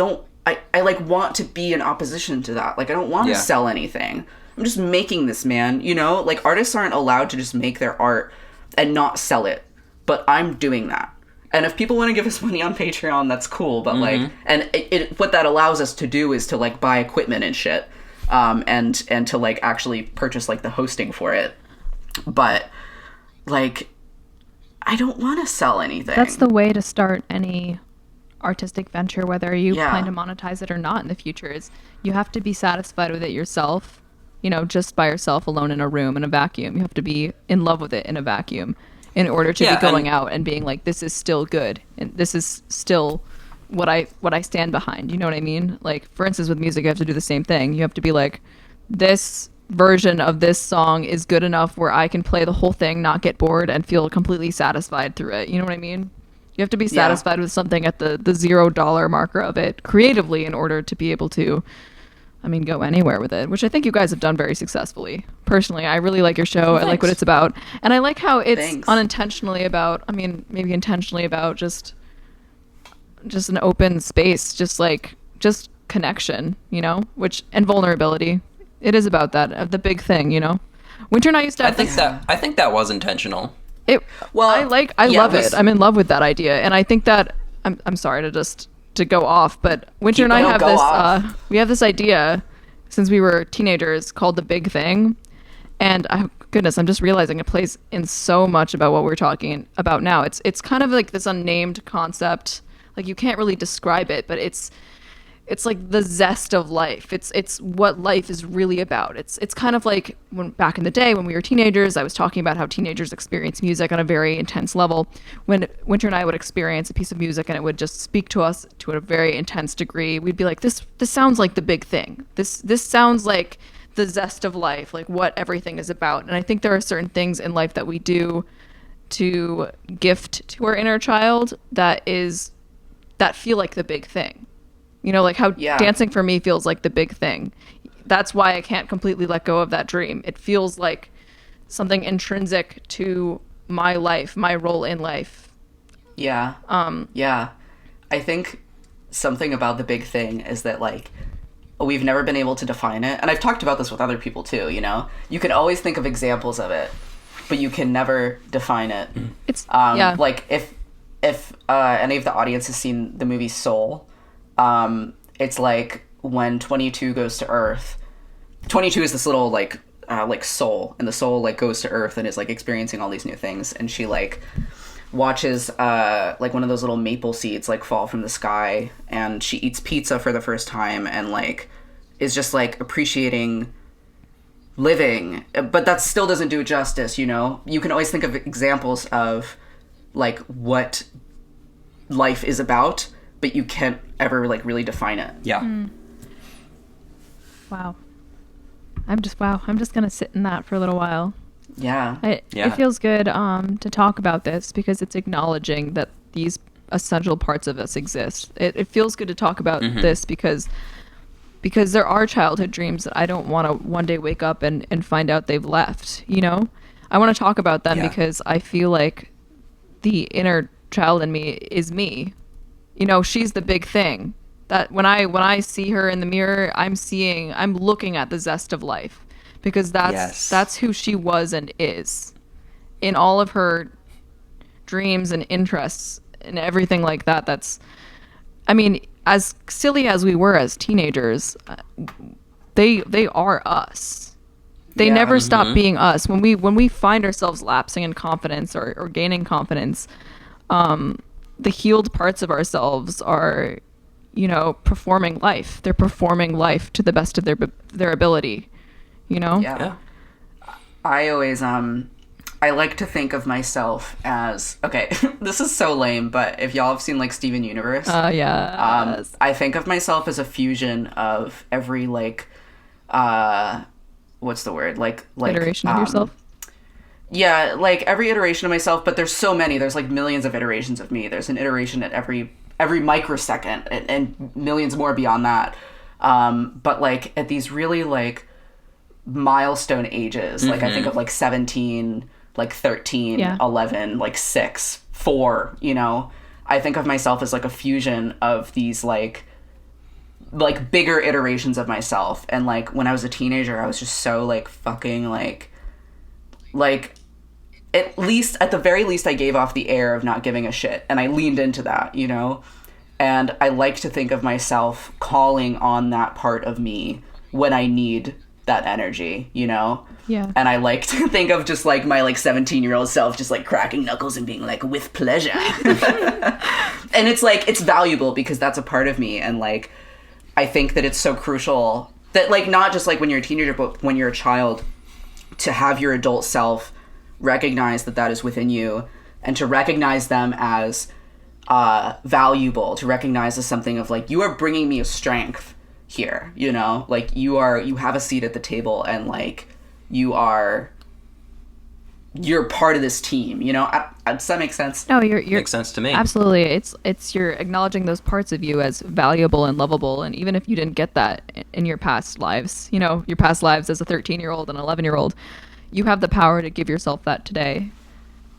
like want to be in opposition to that. Like, I don't want to sell anything. I'm just making this, man, you know? Like, artists aren't allowed to just make their art and not sell it, but I'm doing that. And if people want to give us money on Patreon, that's cool, but like, and it what that allows us to do is to like buy equipment and shit. And to like actually purchase like the hosting for it. But like, I don't want to sell anything. That's the way to start any artistic venture, whether you Yeah. plan to monetize it or not in the future. Is you have to be satisfied with it yourself, you know, just by yourself alone in a room in a vacuum. You have to be in love with it in a vacuum in order to be going out and being like, this is still good and this is still what I stand behind. You know what I mean? Like, for instance, with music, you have to do the same thing. You have to be like, this version of this song is good enough where I can play the whole thing, not get bored, and feel completely satisfied through it. You know what I mean? You have to be satisfied with something at the $0 marker of it creatively in order to be able to, I mean, go anywhere with it, which I think you guys have done very successfully. Personally, I really like your show. I like what it's about. And I like how it's unintentionally about, I mean, maybe intentionally about just an open space, just connection, you know, and vulnerability. It is about that, the big thing, you know. Winter and I used to have I think that was intentional. I love it. I'm in love with that idea. And I think that I'm sorry to go off, but Winter and I No, have go this off. we have this idea since we were teenagers called the big thing. And goodness, I'm just realizing it plays in so much about what we're talking about now. It's kind of like this unnamed concept. Like you can't really describe it, but it's like the zest of life. It's what life is really about. It's kind of like when back in the day when we were teenagers, I was talking about how teenagers experience music on a very intense level. When Winter and I would experience a piece of music and it would just speak to us to a very intense degree, we'd be like, this sounds like the big thing. This sounds like the zest of life, like what everything is about. And I think there are certain things in life that we do to gift to our inner child that feel like the big thing. You know, like how dancing for me feels like the big thing. That's why I can't completely let go of that dream. It feels like something intrinsic to my life, my role in life. Yeah. Yeah. I think something about the big thing is that, like, we've never been able to define it. And I've talked about this with other people too, you know? You can always think of examples of it, but you can never define it. It's like if any of the audience has seen the movie Soul, it's like when 22 goes to Earth. 22 is this little like soul, and the soul like goes to Earth and is like experiencing all these new things, and she like watches like one of those little maple seeds like fall from the sky, and she eats pizza for the first time and like is just like appreciating living. But that still doesn't do it justice, you know? You can always think of examples of like what life is about, but you can't ever like really define it. Yeah. Wow. I'm just gonna sit in that for a little while. Yeah. It feels good to talk about this because it's acknowledging that these essential parts of us exist. It feels good to talk about this because there are childhood dreams that I don't want to one day wake up and find out they've left, you know? I want to talk about them because I feel like the inner child in me is me. You know, she's the big thing. That when I see her in the mirror, I'm looking at the zest of life. Because that's who she was and is in all of her dreams and interests and everything like that. I mean, as silly as we were as teenagers, they are us. They never stop being us. When we find ourselves lapsing in confidence or gaining confidence, the healed parts of ourselves are, you know, performing life. They're performing life to the best of their ability. You know? Yeah. I always, I like to think of myself as, okay, this is so lame, but if y'all have seen, like, Steven Universe. Yeah. I think of myself as a fusion of every, like, what's the word? Like iteration of yourself? Yeah, like, every iteration of myself, but there's so many. There's, like, millions of iterations of me. There's an iteration at every microsecond, and millions more beyond that. But, like, at these really, like, milestone ages, like I think of like 17, like 13, 11, like 6, 4, you know? I think of myself as like a fusion of these like bigger iterations of myself. And like when I was a teenager, I was just so like fucking like at the very least I gave off the air of not giving a shit, and I leaned into that, you know? And I like to think of myself calling on that part of me when I need that energy, you know? Yeah. And I like to think of just like my like 17-year-old self just like cracking knuckles and being like, with pleasure. And it's like, it's valuable because that's a part of me. And like, I think that it's so crucial that like, not just like when you're a teenager, but when you're a child, to have your adult self recognize that that is within you, and to recognize them as valuable, to recognize as something of like, you are bringing me a strength here, you know, like you have a seat at the table, and like you're part of this team, you know. Does that make sense? No, you're makes sense to me. Absolutely. It's you're acknowledging those parts of you as valuable and lovable, and even if you didn't get that in your past lives, you know, your past lives as a 13-year-old and 11-year-old, you have the power to give yourself that today.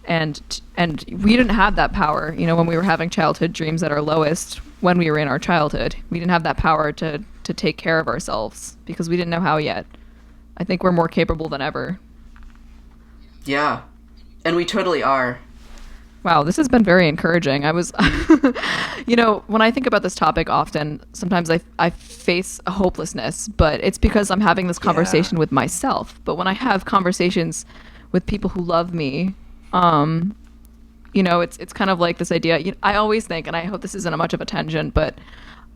And we didn't have that power, you know, when we were having childhood dreams at our lowest, when we were in our childhood. We didn't have that power to take care of ourselves because we didn't know how yet. I think we're more capable than ever. Yeah. And we totally are. Wow, this has been very encouraging. I was, when I think about this topic often, sometimes I face a hopelessness, but it's because I'm having this conversation with myself. But when I have conversations with people who love me, it's kind of like this idea. I always think, and I hope this isn't much of a tangent, but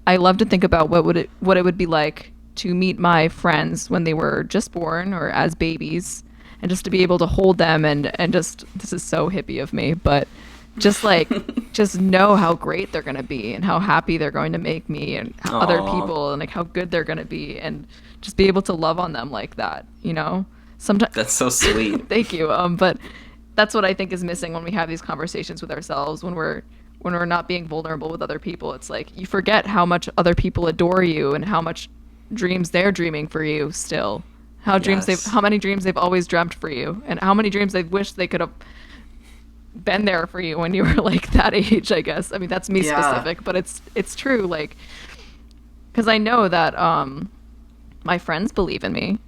I love to think about what it would be like to meet my friends when they were just born or as babies, and just to be able to hold them and just, this is so hippie of me, but just like just know how great they're going to be and how happy they're going to make me and other people, and like how good they're going to be, and just be able to love on them like that, sometimes. That's so sweet. Thank you. But that's what I think is missing when we have these conversations with ourselves, when we're not being vulnerable with other people. It's like you forget how much other people adore you and how much dreams they're dreaming for you still. How many dreams they've always dreamt for you, and how many dreams they wish they could have been there for you when you were like that age, I guess. I mean, that's me specific, but it's true. Like, because I know that my friends believe in me.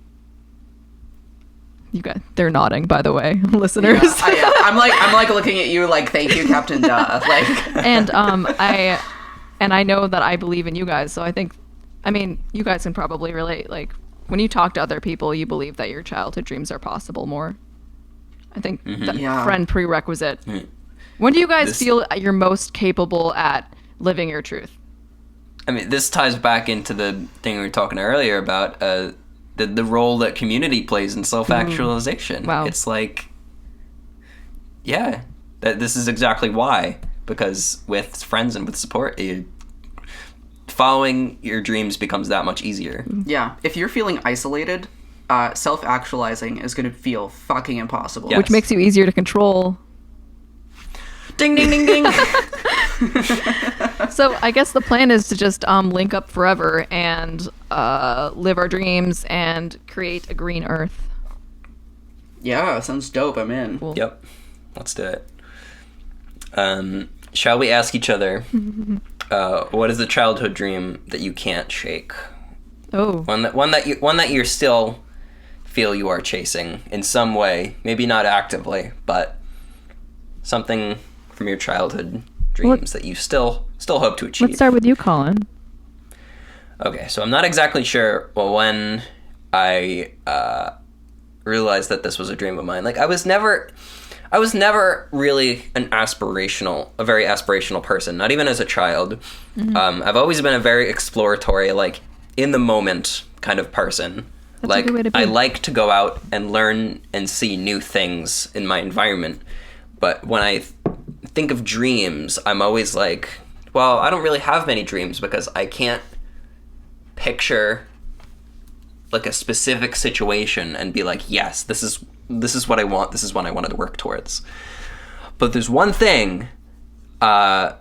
You guys, they're nodding, by the way, listeners. Yeah, I'm like looking at you like, thank you, Captain Duh. Like, and I know that I believe in you guys. So I mean, you guys can probably relate. Like, when you talk to other people, you believe that your childhood dreams are possible more. I think friend prerequisite. When do you guys feel you're most capable at living your truth? I mean, this ties back into the thing we were talking earlier about the role that community plays in self-actualization. Wow. It's like, that this is exactly why. Because with friends and with support, following your dreams becomes that much easier. Yeah. If you're feeling isolated, self-actualizing is going to feel fucking impossible. Yes. Which makes you easier to control. Ding, ding, ding, ding. So I guess the plan is to just link up forever and live our dreams and create a green earth. Yeah, sounds dope. I'm in. Cool. Yep. Let's do it. Shall we ask each other, what is the childhood dream that you can't shake? Oh. One that you still feel you are chasing in some way, maybe not actively, but something from your childhood dreams that you still hope to achieve. Let's start with you, Colin. Okay, so I'm not exactly sure when I realized that this was a dream of mine. Like, I was never really a very aspirational person, not even as a child. Mm-hmm. I've always been a very exploratory, like, in the moment kind of person. That's like, a good way to be. I like to go out and learn and see new things in my environment. But when I think of dreams, I'm always like, well, I don't really have many dreams because I can't picture like a specific situation and be like, yes, this is what I want. This is what I wanted to work towards. But there's one thing that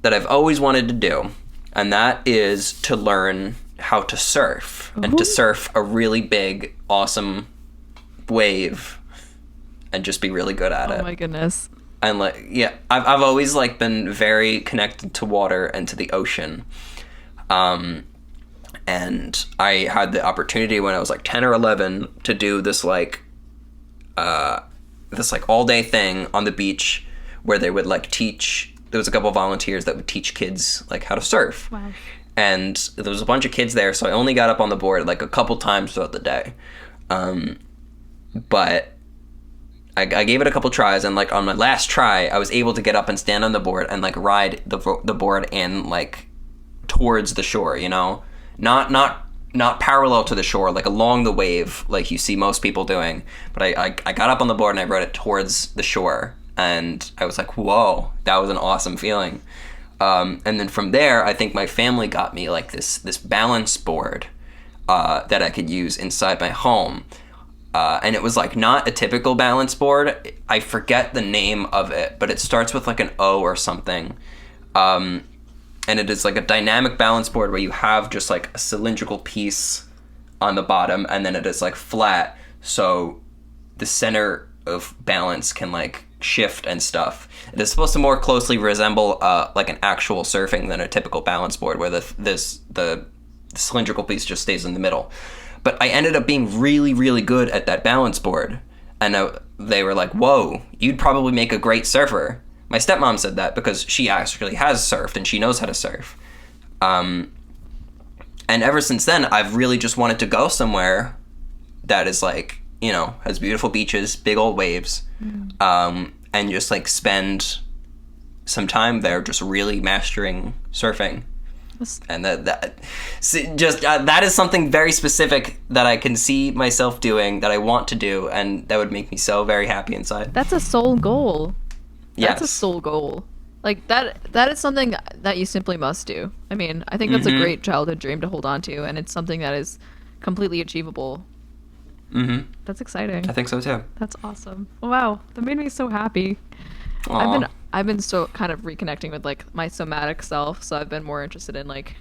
I've always wanted to do, and that is to learn how to surf. Ooh. And to surf a really big, awesome wave and just be really good at it. Oh my goodness. And like, yeah, I've always like been very connected to water and to the ocean. And I had the opportunity when I was like 10 or 11 to do this like all day thing on the beach where they would like teach, there was a couple of volunteers that would teach kids like how to surf. Wow. And there was a bunch of kids there, so I only got up on the board like a couple times throughout the day. But I gave it a couple tries, and like on my last try, I was able to get up and stand on the board and like ride the board in like towards the shore, you know, not parallel to the shore, like along the wave, like you see most people doing. But I got up on the board and I rode it towards the shore, and I was like, whoa, that was an awesome feeling. And then from there, I think my family got me like this balance board that I could use inside my home. And it was like not a typical balance board. I forget the name of it, but it starts with like an O or something. And it is like a dynamic balance board where you have just like a cylindrical piece on the bottom, and then it is like flat. So the center of balance can like shift and stuff. It is supposed to more closely resemble like an actual surfing than a typical balance board where the cylindrical piece just stays in the middle. But I ended up being really, really good at that balance board. And they were like, whoa, you'd probably make a great surfer. my stepmom said that because she actually has surfed and she knows how to surf. And ever since then, I've really just wanted to go somewhere that is like, you know, has beautiful beaches, big old waves, and just like spend some time there just really mastering surfing. And that is something very specific that I can see myself doing, that I want to do, and that would make me so very happy inside. That's a soul goal. Yes. That's a soul goal. Like that is something that you simply must do. I mean, I think that's a great childhood dream to hold on to, and it's something that is completely achievable. Mm-hmm. That's exciting. I think so too. That's awesome. Wow, that made me so happy. Aww. I've been so kind of reconnecting with like my somatic self, so I've been more interested in like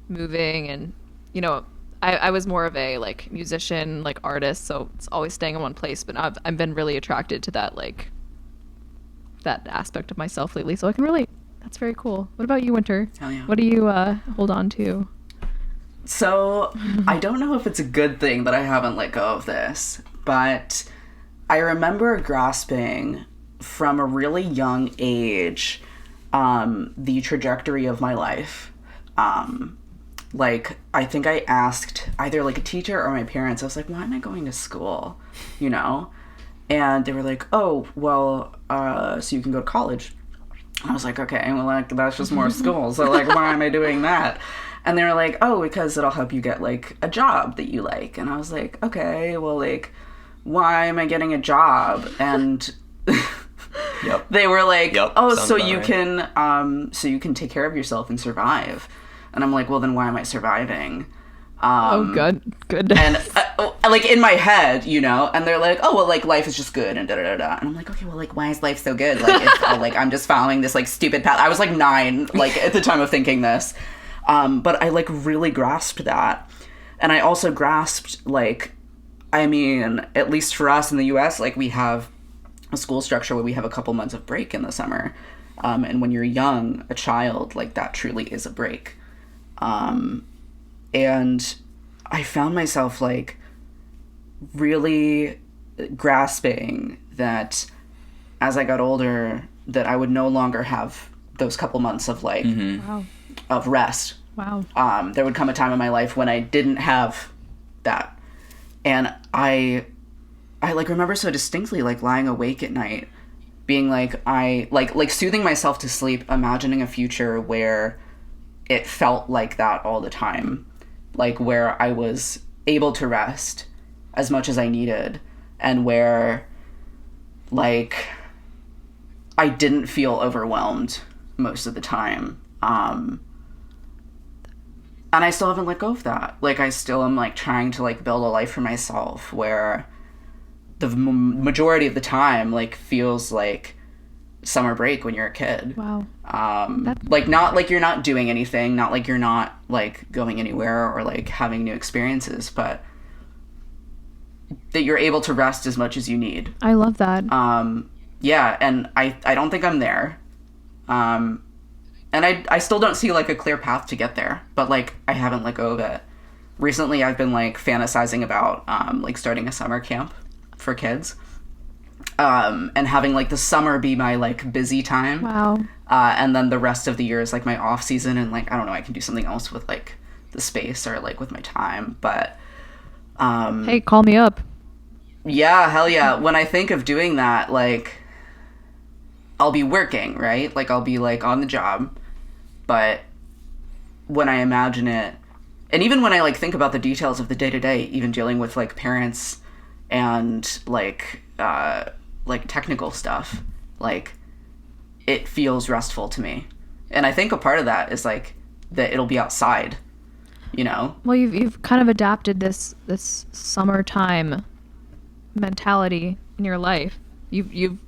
moving, and you know, I was more of a like musician, like artist, so it's always staying in one place, but I've been really attracted to that, like that aspect of myself lately, so I can relate. That's very cool. What about you, Winter? Hell yeah. What do you hold on to? So, I don't know if it's a good thing that I haven't let go of this, but I remember grasping from a really young age the trajectory of my life. Like, I think I asked either like a teacher or my parents, I was like, why am I going to school? You know? And they were like, oh, well, so you can go to college. And I was like, okay, well, like, that's just more school, so like, why am I doing that? And they were like, oh, because it'll help you get, like, a job that you like. And I was like, okay, well, like, why am I getting a job? And they were like, oh, so you can take care of yourself and survive. And I'm like, well, then why am I surviving? Oh, good. And, like, in my head, you know, and they're like, oh, well, like, life is just good, and da-da-da-da. And I'm like, okay, well, like, why is life so good? Like, it's, like, I'm just following this, like, stupid path. I was, like, 9, like, at the time of thinking this. But I, like, really grasped that. And I also grasped, like, I mean, at least for us in the U.S., like, we have a school structure where we have a couple months of break in the summer. And when you're young, a child, like, that truly is a break. And I found myself, like, really grasping that as I got older, that I would no longer have those couple months of, like, Wow. of rest. Wow. There would come a time in my life when I didn't have that. And I like, remember so distinctly, like, lying awake at night, being like, like soothing myself to sleep, imagining a future where it felt like that all the time. Like, where I was able to rest as much as I needed, and where, like, I didn't feel overwhelmed most of the time. And I still haven't let go of that. Like, I still am, like, trying to, like, build a life for myself where the majority of the time, like, feels like summer break when you're a kid. Wow. Like, not like you're not doing anything, not like you're not, like, going anywhere or, like, having new experiences, but that you're able to rest as much as you need. I love that. Yeah, and I don't think I'm there. And I still don't see, like, a clear path to get there, but, like, I haven't let go of it. Recently, I've been, like, fantasizing about, like, starting a summer camp for kids. And having, like, the summer be my, like, busy time. Wow. And then the rest of the year is, like, my off season, and, like, I don't know, I can do something else with, like, the space or, like, with my time, but... Hey, call me up. Yeah, hell yeah. When I think of doing that, like... I'll be working, right? Like, I'll be, like, on the job. But when I imagine it, and even when I, like, think about the details of the day-to-day, even dealing with, like, parents and, like technical stuff, like, it feels restful to me. And I think a part of that is, like, that it'll be outside, you know? Well, you've kind of adapted this summertime mentality in your life. You've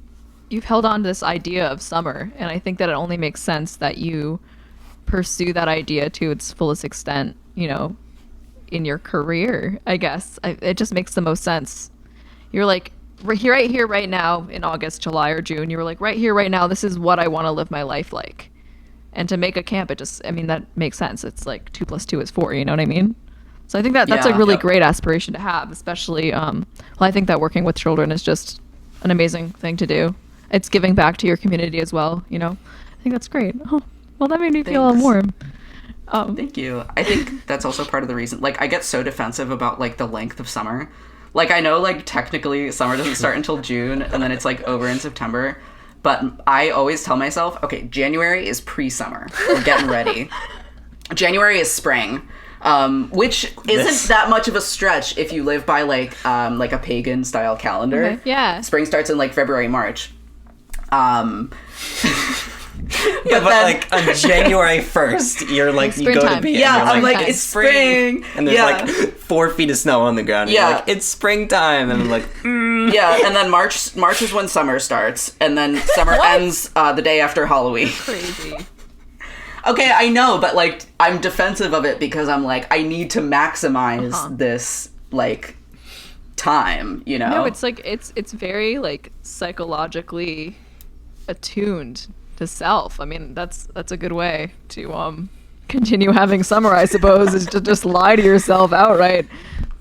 held on to this idea of summer, and I think that it only makes sense that you pursue that idea to its fullest extent, you know, in your career, I guess. It just makes the most sense. You're like, right here, right now, in August, July, or June, you were like, right here, right now, this is what I want to live my life like. And to make a camp, that makes sense. It's like 2 + 2 is 4, you know what I mean? So I think that's a really great aspiration to have, especially, I think that working with children is just an amazing thing to do. it's giving back to your community as well, you know. I think that's great. Oh, well, that made me feel Thanks. warm. Thank you. I think that's also part of the reason. Like, I get so defensive about, like, the length of summer. Like, I know, like, technically summer doesn't start until June, and then it's, like, over in September. But I always tell myself, okay, January is pre-summer. We're getting ready. January is spring. Which isn't that much of a stretch if you live by, like a pagan-style calendar. Okay, yeah. Spring starts in, like, February, March. But like on January 1st, you're like, you go to Springtime. bed. Yeah, and you're I'm like, "It's it's spring." And there's Yeah. like 4 feet of snow on the ground. And Yeah. you're like, it's springtime. And I'm like, Yeah, and then March is when summer starts, and then summer ends the day after Halloween. Crazy. Okay, I know, but like I'm defensive of it because I'm like I need to maximize this like time, you know. No, it's like it's very like psychologically attuned to self. I mean, that's a good way to continue having summer, I suppose, is to just lie to yourself outright.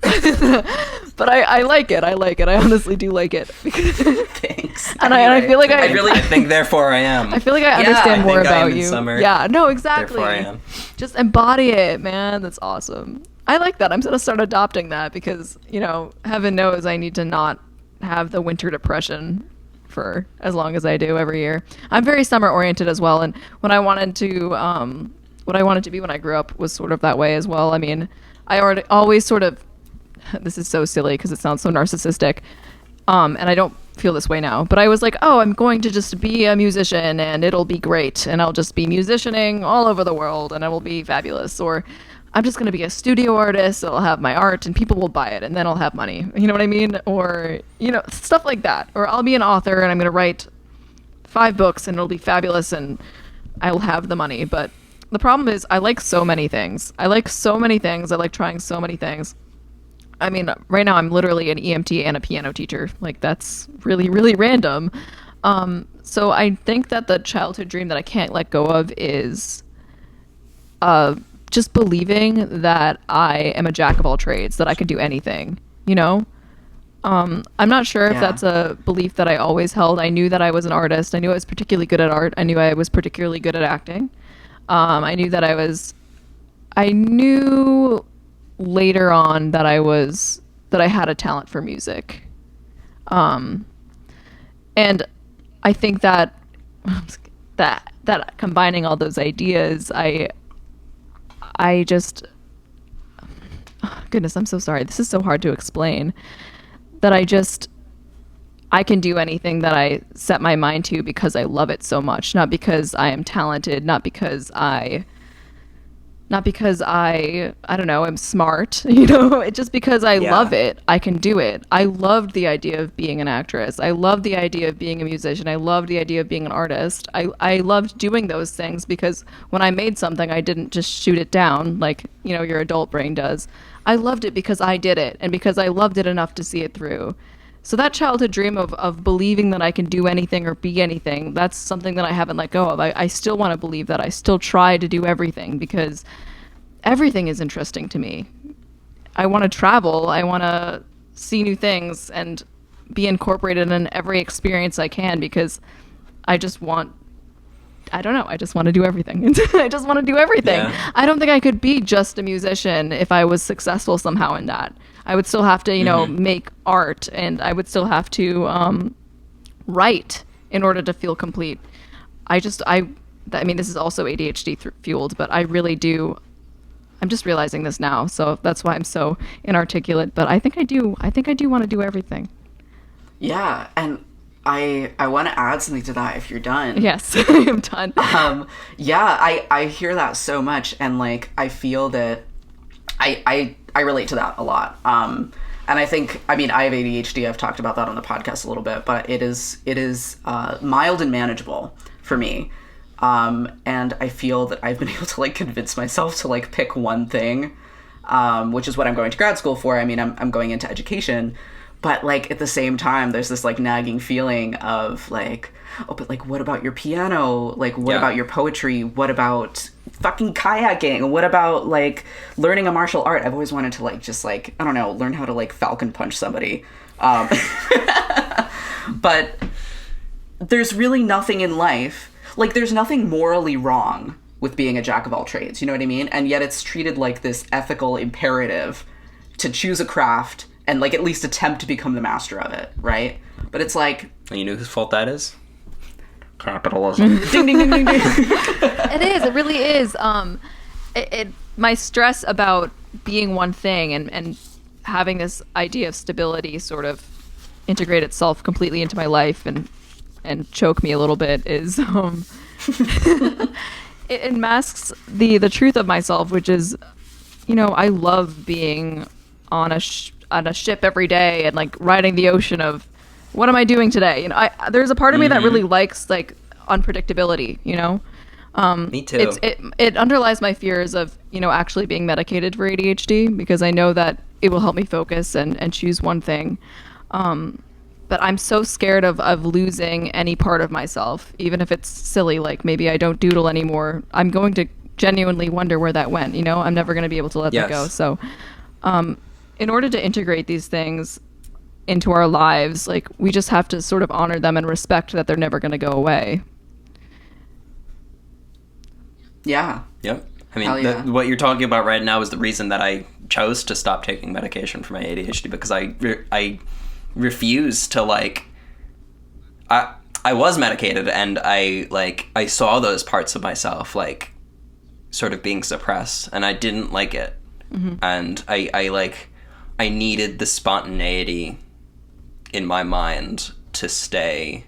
But I like it. I like it. I honestly do like it. Thanks. And I feel like I think therefore I am. I feel like I understand I more think I am about in you. summer. Yeah, no, exactly. Therefore I am. Just embody it, man. That's awesome. I like that. I'm going to start adopting that because, you know, heaven knows I need to not have the winter depression for as long as I do every year. I'm very summer oriented as well. And what I wanted to be when I grew up was sort of that way as well. I mean, I always sort of, this is so silly because it sounds so narcissistic. And I don't feel this way now, but I was like, oh, I'm going to just be a musician and it'll be great. And I'll just be musicianing all over the world and it will be fabulous. Or I'm just going to be a studio artist. So I'll have my art and people will buy it and then I'll have money. You know what I mean? Or, you know, stuff like that. Or I'll be an author and I'm going to write 5 books and it'll be fabulous and I'll have the money. But the problem is I like so many things. I like trying so many things. I mean, right now I'm literally an EMT and a piano teacher. Like, that's really, really random. So I think that the childhood dream that I can't let go of is just believing that I am a jack of all trades, that I can do anything, you know? I'm not sure if that's a belief that I always held. I knew that I was an artist. I knew I was particularly good at art. I knew I was particularly good at acting. I knew later on that I had a talent for music. And I think that combining all those ideas, I just, oh, goodness, I'm so sorry. This is so hard to explain. That I can do anything that I set my mind to because I love it so much. Not because I am talented, not because I don't know, I'm smart, you know, it's just because I love it, I can do it. I loved the idea of being an actress. I loved the idea of being a musician. I loved the idea of being an artist. I loved doing those things because when I made something, I didn't just shoot it down like, you know, your adult brain does. I loved it because I did it and because I loved it enough to see it through. So that childhood dream of believing that I can do anything or be anything, that's something that I haven't let go of. I still want to believe that. I still try to do everything because everything is interesting to me. I want to travel. I want to see new things and be incorporated in every experience I can because I just want to do everything. I just want to do everything. Yeah. I don't think I could be just a musician if I was successful somehow in that. I would still have to, you know, make art and I would still have to write in order to feel complete. I mean, this is also ADHD fueled, but I really do. I'm just realizing this now, so that's why I'm so inarticulate. But I think I do want to do everything. Yeah, and I want to add something to that if you're done. Yes, I am done. Yeah, I hear that so much, and like I feel that I relate to that a lot. And I think, I mean, I have ADHD. I've talked about that on the podcast a little bit, but it is mild and manageable for me. And I feel that I've been able to like convince myself to like pick one thing, which is what I'm going to grad school for. I mean, I'm going into education, but like at the same time, there's this like nagging feeling of like, oh, but like, what about your piano? Like, what about your poetry? What about fucking kayaking? What about like learning a martial art? I've always wanted to like, just like, I don't know, learn how to like falcon punch somebody. But there's really nothing in life, like, there's nothing morally wrong with being a jack of all trades, you know what I mean? And yet it's treated like this ethical imperative to choose a craft and, like, at least attempt to become the master of it, right? But it's like... And you know whose fault that is? Capitalism. Ding, ding, ding, ding, ding. It is. It really is. My stress about being one thing and having this idea of stability sort of integrate itself completely into my life and choke me a little bit is it masks the truth of myself, which is, you know, I love being on a ship every day and, like, riding the ocean of what am I doing today? You know, there's a part of me that really likes, like, unpredictability, you know? Me too. It underlies my fears of, you know, actually being medicated for ADHD, because I know that it will help me focus and choose one thing. But I'm so scared of losing any part of myself, even if it's silly, like maybe I don't doodle anymore. I'm going to genuinely wonder where that went, you know? I'm never going to be able to let that go. So in order to integrate these things into our lives, like, we just have to sort of honor them and respect that they're never going to go away. Yeah. Yep. I mean, what you're talking about right now is the reason that I chose to stop taking medication for my ADHD, because I refuse to, like, I was medicated and I saw those parts of myself, like, sort of being suppressed, and I didn't like it. Mm-hmm. And I needed the spontaneity in my mind to stay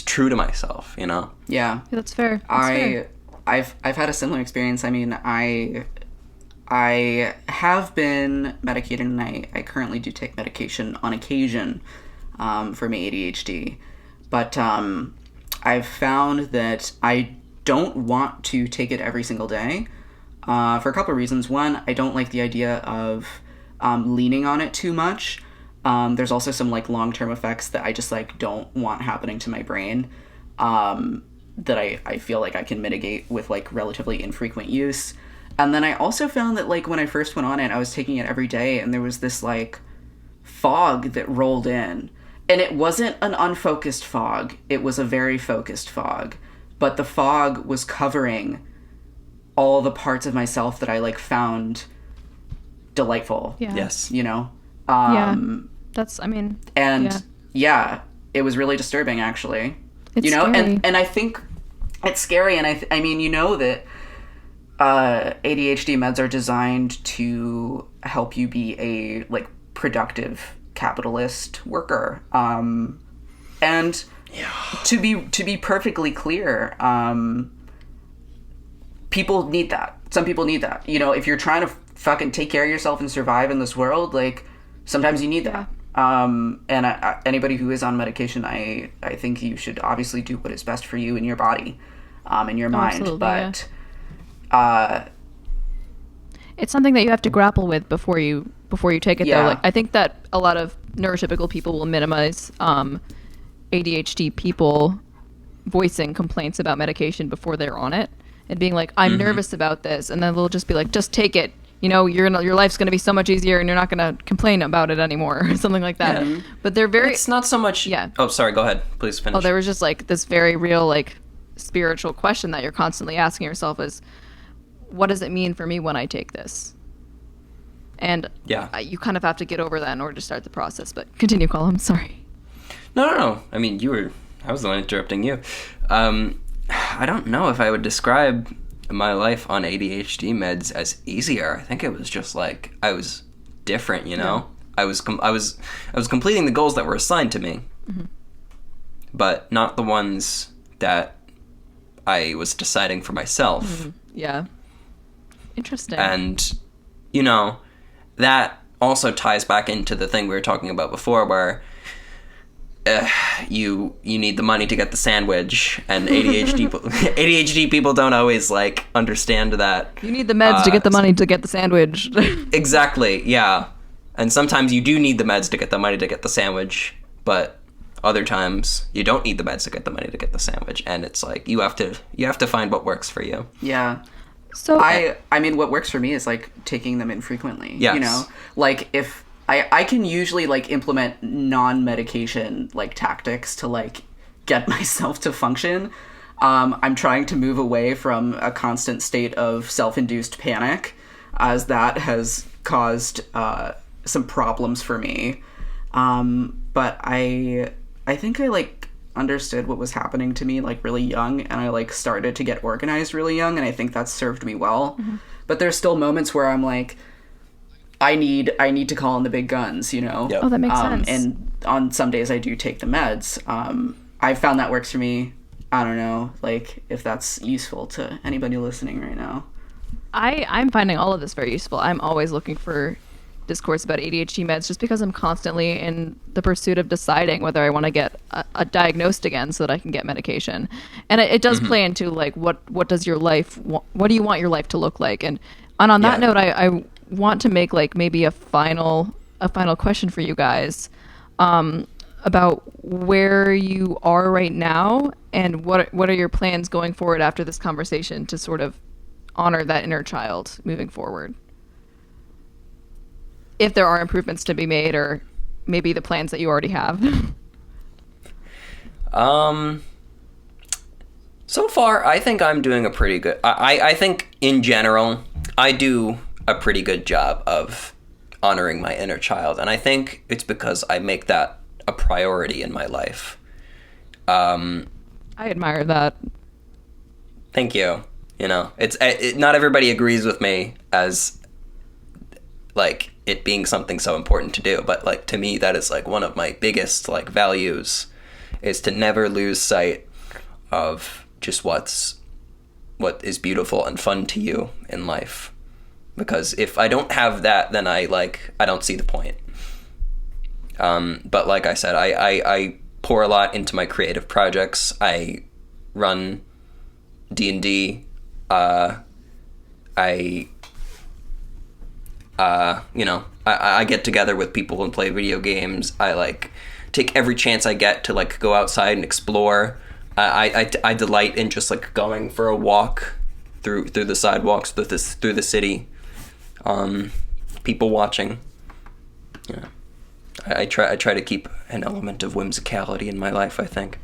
true to myself, you know? Yeah. That's fair. I've had a similar experience. I mean, I have been medicated, and I currently do take medication on occasion for my ADHD. But I've found that I don't want to take it every single day for a couple of reasons. One, I don't like the idea of leaning on it too much. There's also some, like, long-term effects that I just, like, don't want happening to my brain that I feel like I can mitigate with, like, relatively infrequent use. And then I also found that, like, when I first went on it, I was taking it every day, and there was this, like, fog that rolled in. And it wasn't an unfocused fog. It was a very focused fog. But the fog was covering all the parts of myself that I, like, found delightful. Yeah. Yes. You know? That's, I mean... And, yeah, it was really disturbing, actually. It's you know? scary. And I think it's scary, and I mean, you know that ADHD meds are designed to help you be a, like, productive capitalist worker. And to be perfectly clear, people need that. Some people need that. You know, if you're trying to fucking take care of yourself and survive in this world, like, sometimes you need that. And anybody who is on medication, I think you should obviously do what is best for you and your body, and your mind. But it's something that you have to grapple with before you take it. Though, like, I think that a lot of neurotypical people will minimize ADHD people voicing complaints about medication before they're on it and being like, I'm nervous about this, and then they'll just be like, just take it. You know, your life's going to be so much easier, and you're not going to complain about it anymore, or something like that. Yeah. But they're very... It's not so much... Yeah. Oh, sorry, go ahead. Please finish. Oh, there was just, like, this very real, like, spiritual question that you're constantly asking yourself is, what does it mean for me when I take this? And you kind of have to get over that in order to start the process. But continue, Colin. Sorry. No. I mean, I was the one interrupting you. I don't know if I would describe my life on ADHD meds as easier. I think it was just like I was different, you know. Yeah. I was completing the goals that were assigned to me, but not the ones that I was deciding for myself. Mm-hmm. Yeah, interesting. And you know, that also ties back into the thing we were talking about before, where you need the money to get the sandwich, and ADHD people don't always, like, understand that. You need the meds to get the money to get the sandwich. Exactly, yeah. And sometimes you do need the meds to get the money to get the sandwich, but other times you don't need the meds to get the money to get the sandwich, and it's like you have to find what works for you. Yeah. So I mean, what works for me is, like, taking them infrequently. Yes. You know, like, if I can usually like implement non-medication like tactics to like get myself to function. I'm trying to move away from a constant state of self-induced panic, as that has caused some problems for me. But I think I like understood what was happening to me like really young, and I like started to get organized really young, and I think that's served me well. But there's still moments where I'm like, I need to call in the big guns, you know? Yep. Oh, that makes sense. And on some days I do take the meds. I found that works for me. I don't know, like, if that's useful to anybody listening right now. I'm finding all of this very useful. I'm always looking for discourse about ADHD meds just because I'm constantly in the pursuit of deciding whether I want to get diagnosed again so that I can get medication. And it does play into like what does your life what do you want your life to look like? And on that note, I want to make like maybe a final question for you guys about where you are right now and what are your plans going forward after this conversation to sort of honor that inner child moving forward. If there are improvements to be made, or maybe the plans that you already have. So far, I think I'm doing a pretty good... I think, in general, I do a pretty good job of honoring my inner child. And I think it's because I make that a priority in my life. I admire that. Thank you. You know, not everybody agrees with me as, like, it being something so important to do. But, like, to me, that is, like, one of my biggest, like, values is to never lose sight of just what is beautiful and fun to you in life. Because if I don't have that, then I don't see the point. But like I said, I pour a lot into my creative projects. I run D&D. I get together with people and play video games. I like take every chance I get to like go outside and explore. I delight in just like going for a walk through the sidewalks through the city. People watching. Yeah. I try to keep an element of whimsicality in my life, I think.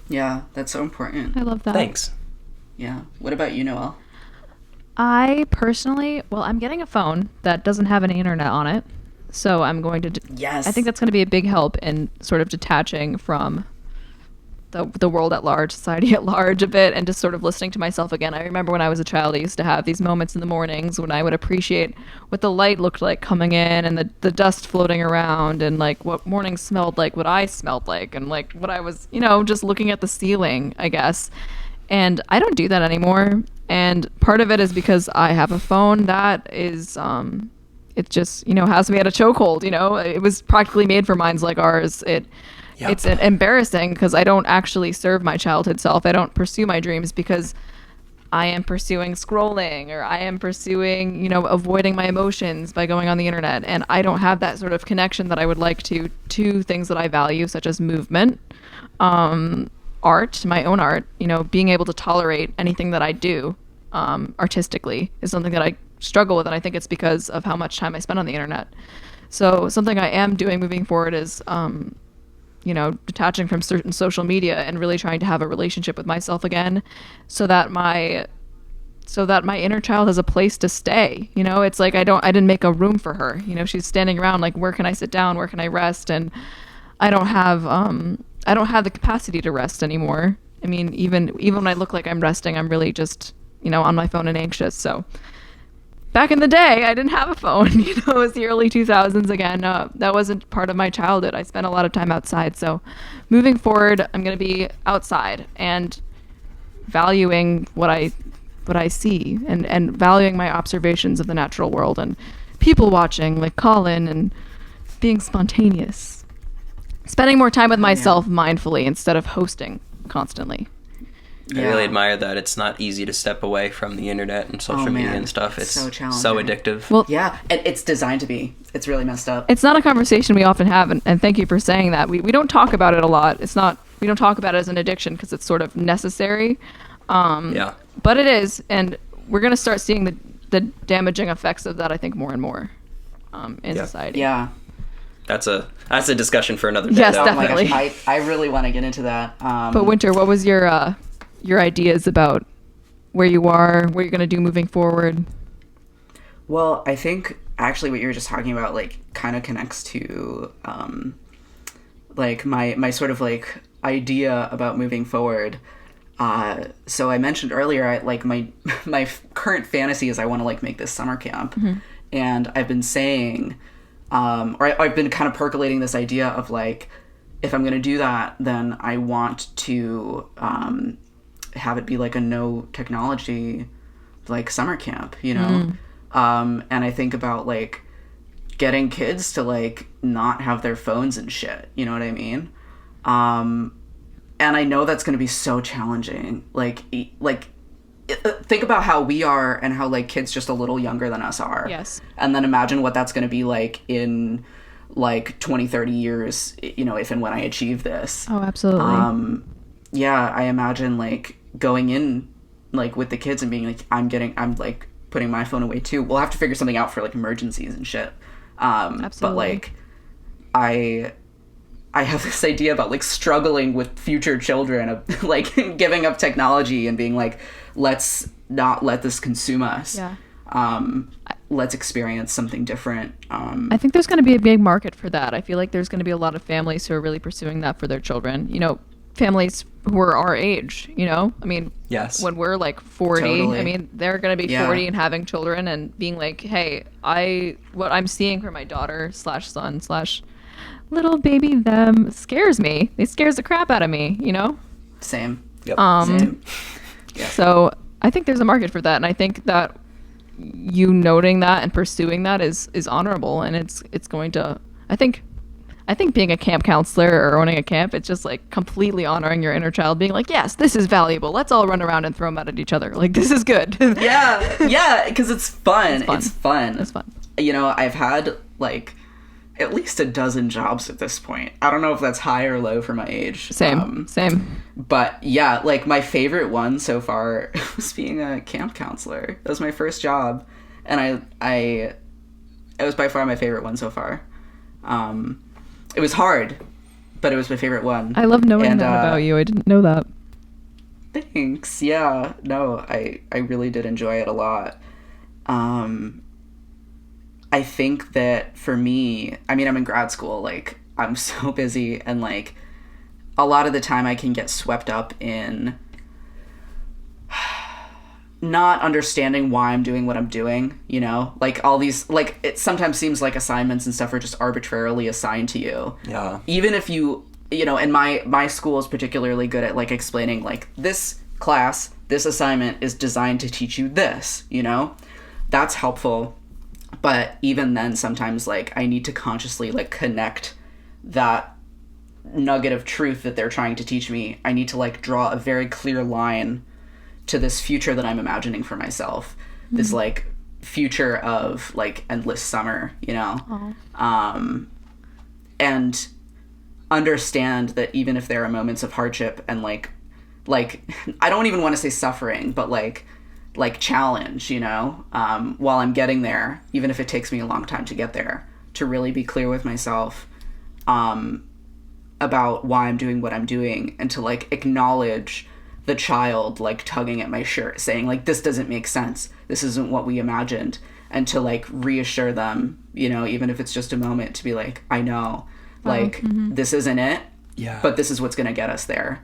Yeah, that's so important. I love that. Thanks. Yeah. What about you, Noelle? I personally, I'm getting a phone that doesn't have any internet on it. So I'm going to... Yes. I think that's going to be a big help in sort of detaching from the world at large, society at large a bit, and just sort of listening to myself again. I remember when I was a child, I used to have these moments in the mornings when I would appreciate what the light looked like coming in and the dust floating around and like what morning smelled like, what I smelled like, and like what I was, just looking at the ceiling, I guess. And I don't do that anymore. And part of it is because I have a phone that is, it just, has me at a chokehold, It was practically made for minds like ours. Yep. It's embarrassing because I don't actually serve my childhood self. I don't pursue my dreams because I am pursuing scrolling, or I am pursuing, avoiding my emotions by going on the internet. And I don't have that sort of connection that I would like to things that I value, such as movement, art, my own art, being able to tolerate anything that I do artistically is something that I struggle with. And I think it's because of how much time I spend on the internet. So something I am doing moving forward is, detaching from certain social media and really trying to have a relationship with myself again so that my inner child has a place to stay. It's like I didn't make a room for her. She's standing around like, where can I sit down? Where can I rest? And I don't have the capacity to rest anymore. I mean, even when I look like I'm resting, I'm really just, on my phone and anxious. So back in the day, I didn't have a phone. It was the early 2000s again. That wasn't part of my childhood. I spent a lot of time outside. So moving forward, I'm going to be outside and valuing what I see and valuing my observations of the natural world and people watching, like Colin, and being spontaneous. Spending more time with myself mindfully instead of hosting constantly. I really admire that. It's not easy to step away from the internet and social media and stuff. It's so challenging. So addictive. Well, yeah, and it's designed to be. It's really messed up. It's not a conversation we often have, and thank you for saying that. We don't talk about it a lot. We don't talk about it as an addiction because it's sort of necessary. Yeah. But it is, and we're going to start seeing the damaging effects of that, I think, more and more in society. Yeah. That's a discussion for another day. Yes, though. definitely. Oh my gosh, I really want to get into that. But Winter, what was your ideas about where you are, what you're going to do moving forward? Well, I think actually what you were just talking about, like, kind of connects to, like, my sort of, like, idea about moving forward. So I mentioned earlier, like, my current fantasy is I want to, like, make this summer camp. Mm-hmm. And I've been saying, or I've been kind of percolating this idea of, like, if I'm going to do that, then I want to have it be, like, a no technology, like, summer camp, you know? And I think about, like, getting kids to, like, not have their phones and shit, you know what I mean? And I know that's going to be so challenging. Like, think about how we are and how, like, kids just a little younger than us are. Yes. And then imagine what that's going to be like in, like, 20, 30 years, you know, if and when I achieve this. Oh, absolutely. Yeah, I imagine, like, going in, like, with the kids and being like, I'm like, putting my phone away too. We'll have to figure something out for, like, emergencies and shit. Absolutely. But, like, I have this idea about, like, struggling with future children of, like, giving up technology and being like, let's not let this consume us. Yeah. Let's experience something different. I think there's going to be a big market for that. I feel like there's going to be a lot of families who are really pursuing that for their children. You know, families who are our age, you know? I mean, yes. When we're like 40, Totally. I mean, they're going to be 40 and having children and being like, hey, what I'm seeing for my daughter / son / little baby them scares me. It scares the crap out of me, you know? Same. Yep. Same. Yeah. So I think there's a market for that. And I think that you noting that and pursuing that is honorable. And it's going to, I think being a camp counselor or owning a camp, it's just like completely honoring your inner child, being like, yes, this is valuable. Let's all run around and throw them out at each other. Like, this is good. Yeah, because it's fun. It's fun. It's fun. You know, I've had, like, at least a dozen jobs at this point. I don't know if that's high or low for my age. Same. But yeah, like, my favorite one so far was being a camp counselor. That was my first job, and it was by far my favorite one so far. It was hard, but it was my favorite one. I love knowing that about you. I didn't know that. Thanks. Yeah. No, I really did enjoy it a lot. I think that for me, I mean, I'm in grad school, like, I'm so busy, and, like, a lot of the time I can get swept up in not understanding why I'm doing what I'm doing, you know? Like, all these, like, it sometimes seems like assignments and stuff are just arbitrarily assigned to you. Yeah. Even if you know, and my school is particularly good at, like, explaining, like, this class, this assignment is designed to teach you this, you know? That's helpful. But even then, sometimes, like, I need to consciously, like, connect that nugget of truth that they're trying to teach me. I need to, like, draw a very clear line to this future that I'm imagining for myself. Mm-hmm. This, like, future of, like, endless summer, you know? And understand that even if there are moments of hardship and, like, I don't even want to say suffering, but, like, challenge, you know, while I'm getting there, even if it takes me a long time to get there, to really be clear with myself about why I'm doing what I'm doing, and to, like, acknowledge the child, like, tugging at my shirt, saying, like, this doesn't make sense, this isn't what we imagined, and to, like, reassure them, you know, even if it's just a moment, to be like, I know, like, this isn't it, but this is what's gonna get us there.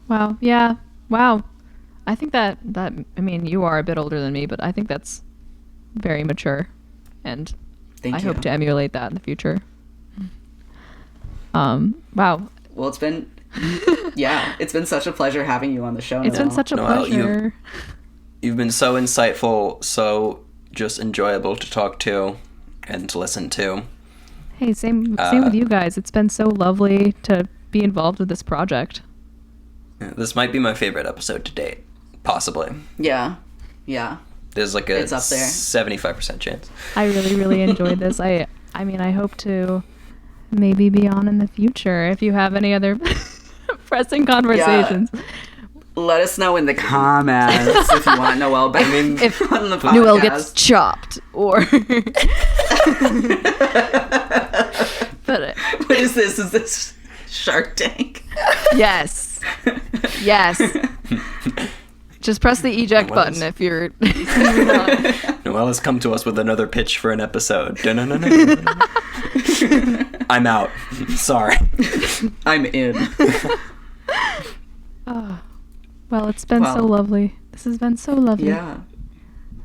Wow. Yeah. Wow. I think that I mean, you are a bit older than me, but I think that's very mature, and Thank you. hope to emulate that in the future. Wow. Well, it's been it's been such a pleasure having you on the show. It's been such a pleasure. You've been so insightful, so just enjoyable to talk to and to listen to. Hey, same with you guys. It's been so lovely to be involved with this project. This might be my favorite episode to date. Possibly. Yeah. There's like a It's up there. 75% chance. I really, really enjoyed this. I mean, I hope to maybe be on in the future if you have any other pressing conversations. Yeah. Let us know in the comments if you want Noelle back. I mean, If on the podcast. Noelle gets chopped, or but is this? Is this Shark Tank? Yes. Yes. Just press the eject button if you're. Noelle has come to us with another pitch for an episode. I'm out. Sorry. I'm in. Well, it's been so lovely. This has been so lovely.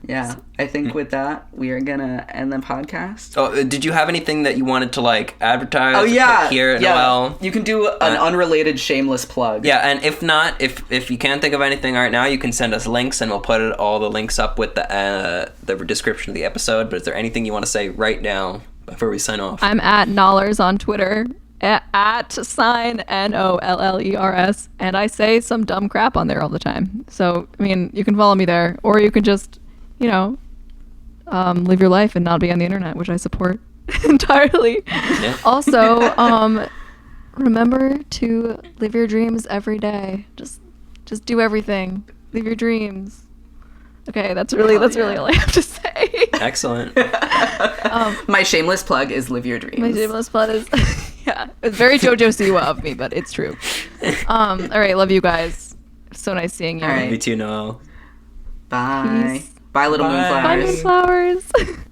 Yeah. I think with that, we are gonna end the podcast. Oh, did you have anything that you wanted to like advertise? Oh yeah, here, Noelle. You can do an unrelated shameless plug. Yeah, and if not, if you can't think of anything right now, you can send us links, and we'll put all the links up with the description of the episode. But is there anything you want to say right now before we sign off? I'm at Nollers on Twitter. At sign NOLLERS, and I say some dumb crap on there all the time. So I mean, you can follow me there, or you can just, live your life and not be on the internet, which I support entirely. Yeah. Also, remember to live your dreams every day. Just do everything. Live your dreams. Okay, that's really all I have to say. Excellent. My shameless plug is live your dreams. My shameless plug is it's very JoJo Siwa of me, but it's true. All right, love you guys. So nice seeing you. All right. You too, Noelle. Bye. Peace. Bye, little moonflowers. Bye, moonflowers.